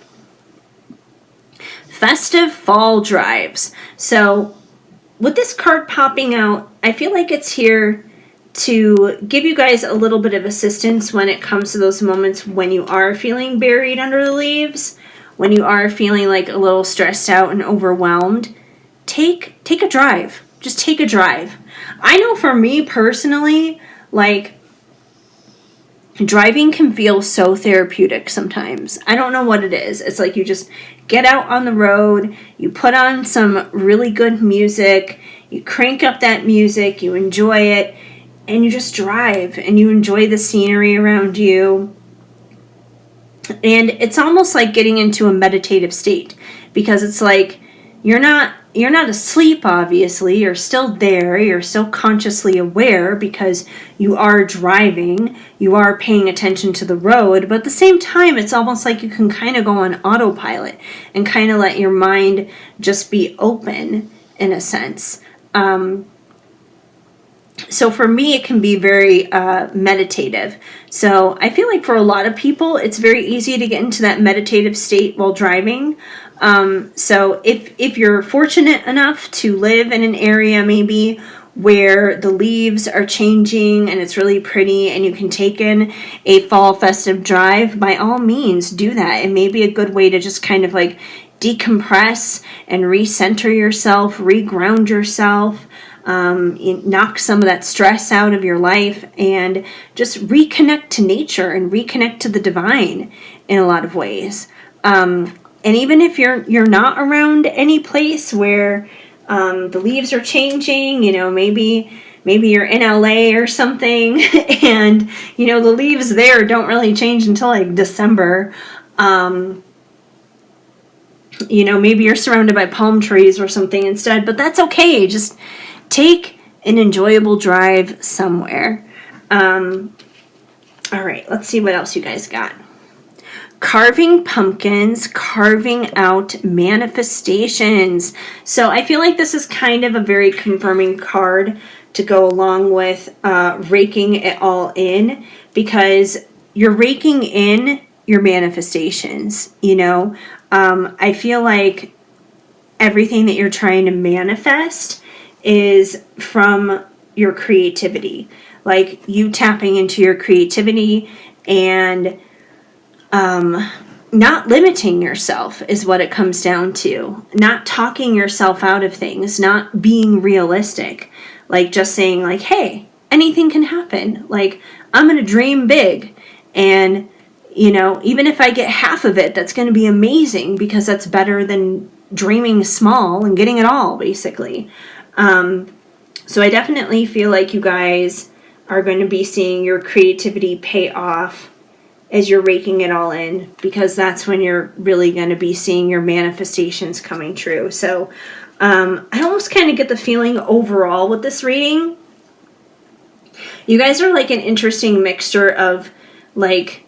Festive fall drives. So with this card popping out, I feel like it's here to give you guys a little bit of assistance when it comes to those moments when you are feeling buried under the leaves, when you are feeling like a little stressed out and overwhelmed. Take a drive. Just take a drive. I know for me personally, driving can feel so therapeutic sometimes. I don't know what it is. It's like you just get out on the road, you put on some really good music, you crank up that music, you enjoy it, and you just drive, and you enjoy the scenery around you. And it's almost like getting into a meditative state, because it's like you're not asleep, obviously. You're still there. You're still consciously aware because you are driving. You are paying attention to the road. But at the same time, it's almost like you can kind of go on autopilot and kind of let your mind just be open in a sense. So for me, it can be very meditative. So I feel like for a lot of people, it's very easy to get into that meditative state while driving. So if you're fortunate enough to live in an area maybe where the leaves are changing and it's really pretty and you can take in a fall festive drive, by all means do that. It may be a good way to just kind of like decompress and recenter yourself, reground yourself, knock some of that stress out of your life, and just reconnect to nature and reconnect to the divine in a lot of ways. And even if you're not around any place where the leaves are changing, maybe you're in LA or something, and the leaves there don't really change until like December. Maybe you're surrounded by palm trees or something instead, but that's okay. Just take an enjoyable drive somewhere. All right, let's see what else you guys got. Carving pumpkins, carving out manifestations. So I feel like this is kind of a very confirming card to go along with raking it all in, because you're raking in your manifestations, I feel like everything that you're trying to manifest is from your creativity. Like you tapping into your creativity and not limiting yourself is what it comes down to. Not talking yourself out of things, not being realistic. Like just saying like, hey, anything can happen. Like I'm going to dream big. And, even if I get half of it, that's going to be amazing, because that's better than dreaming small and getting it all, basically. So I definitely feel like you guys are going to be seeing your creativity pay off as you're raking it all in, because that's when you're really going to be seeing your manifestations coming true. So I almost kind of get the feeling overall with this reading, you guys are like an interesting mixture of like,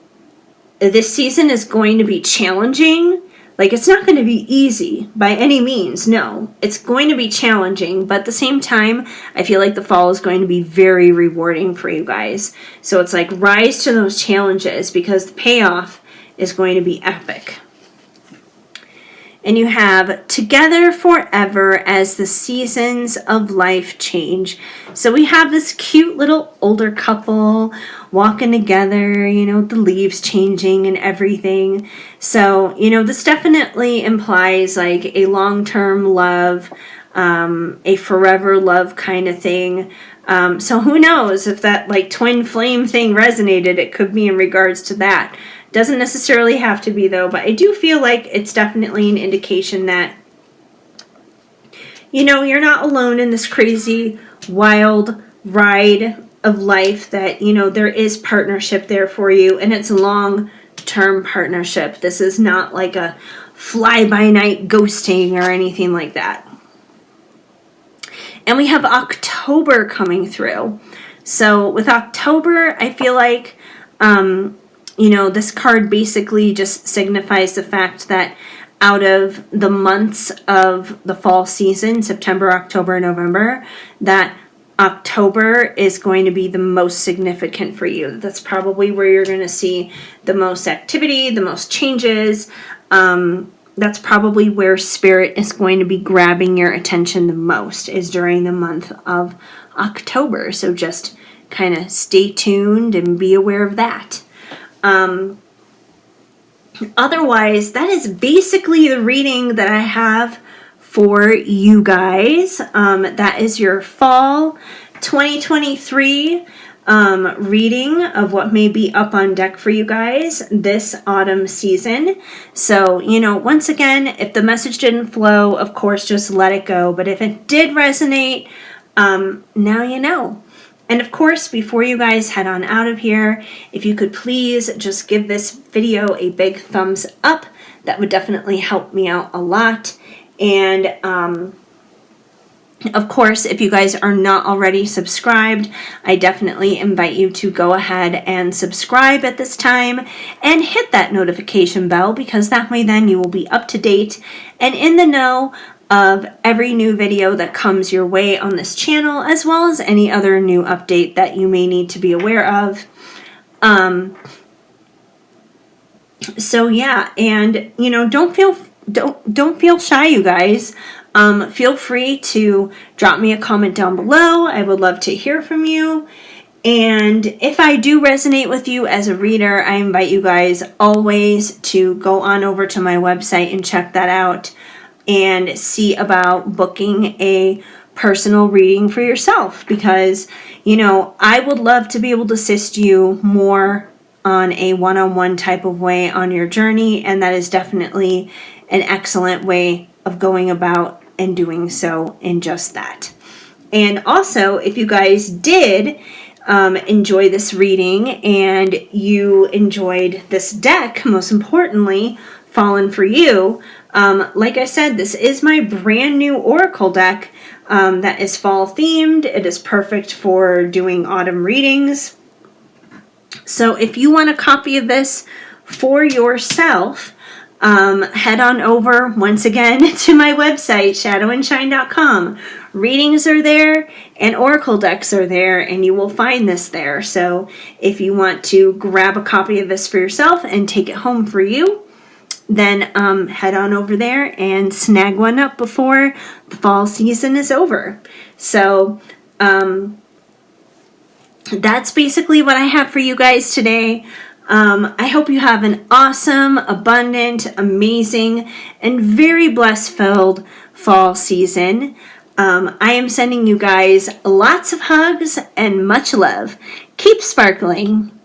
this season is going to be challenging. Like, it's not going to be easy by any means. No, it's going to be challenging. But at the same time, I feel like the fall is going to be very rewarding for you guys. So it's like, rise to those challenges because the payoff is going to be epic. And you have together forever as the seasons of life change. So we have this cute little older couple walking together, you know, the leaves changing and everything. So, you know, this definitely implies like a long-term love, a forever love kind of thing. So who knows if that like twin flame thing resonated, it could be in regards to that. Doesn't necessarily have to be though, but I do feel like it's definitely an indication that, you know, you're not alone in this crazy, wild ride of life, that, you know, there is partnership there for you, and it's a long-term partnership. This is not like a fly-by-night ghosting or anything like that. And we have October coming through. So with October, I feel like, you know, this card basically just signifies the fact that out of the months of the fall season, September, October, November, that October is going to be the most significant for you. That's probably where you're going to see the most activity, the most changes. That's probably where Spirit is going to be grabbing your attention the most, is during the month of October. So just kind of stay tuned and be aware of that. Otherwise, that is basically the reading that I have for you guys. That is your fall 2023 reading of what may be up on deck for you guys this autumn season. So, you know, once again, if the message didn't flow, of course, just let it go. But if it did resonate, now you know. And of course, before you guys head on out of here, if you could please just give this video a big thumbs up, that would definitely help me out a lot. And of course, if you guys are not already subscribed, I definitely invite you to go ahead and subscribe at this time and hit that notification bell, because that way then you will be up to date and in the know of every new video that comes your way on this channel, as well as any other new update that you may need to be aware of. So yeah, and you know, don't feel shy, you guys. Feel free to drop me a comment down below. I would love to hear from you. And if I do resonate with you as a reader, I invite you guys always to go on over to my website and check that out, and see about booking a personal reading for yourself, because, you know, I would love to be able to assist you more on a one-on-one type of way on your journey, and that is definitely an excellent way of going about and doing so in just that. And also, if you guys did enjoy this reading and you enjoyed this deck, most importantly, Fallen for You, like I said, this is my brand new Oracle deck that is fall themed. It is perfect for doing autumn readings. So if you want a copy of this for yourself, head on over once again to my website, shadowandshine.com. Readings are there and Oracle decks are there, and you will find this there. So if you want to grab a copy of this for yourself and take it home for you, then head on over there and snag one up before the fall season is over. So that's basically what I have for you guys today. I hope you have an awesome, abundant, amazing, and very blessed-filled fall season. I am sending you guys lots of hugs and much love. Keep sparkling.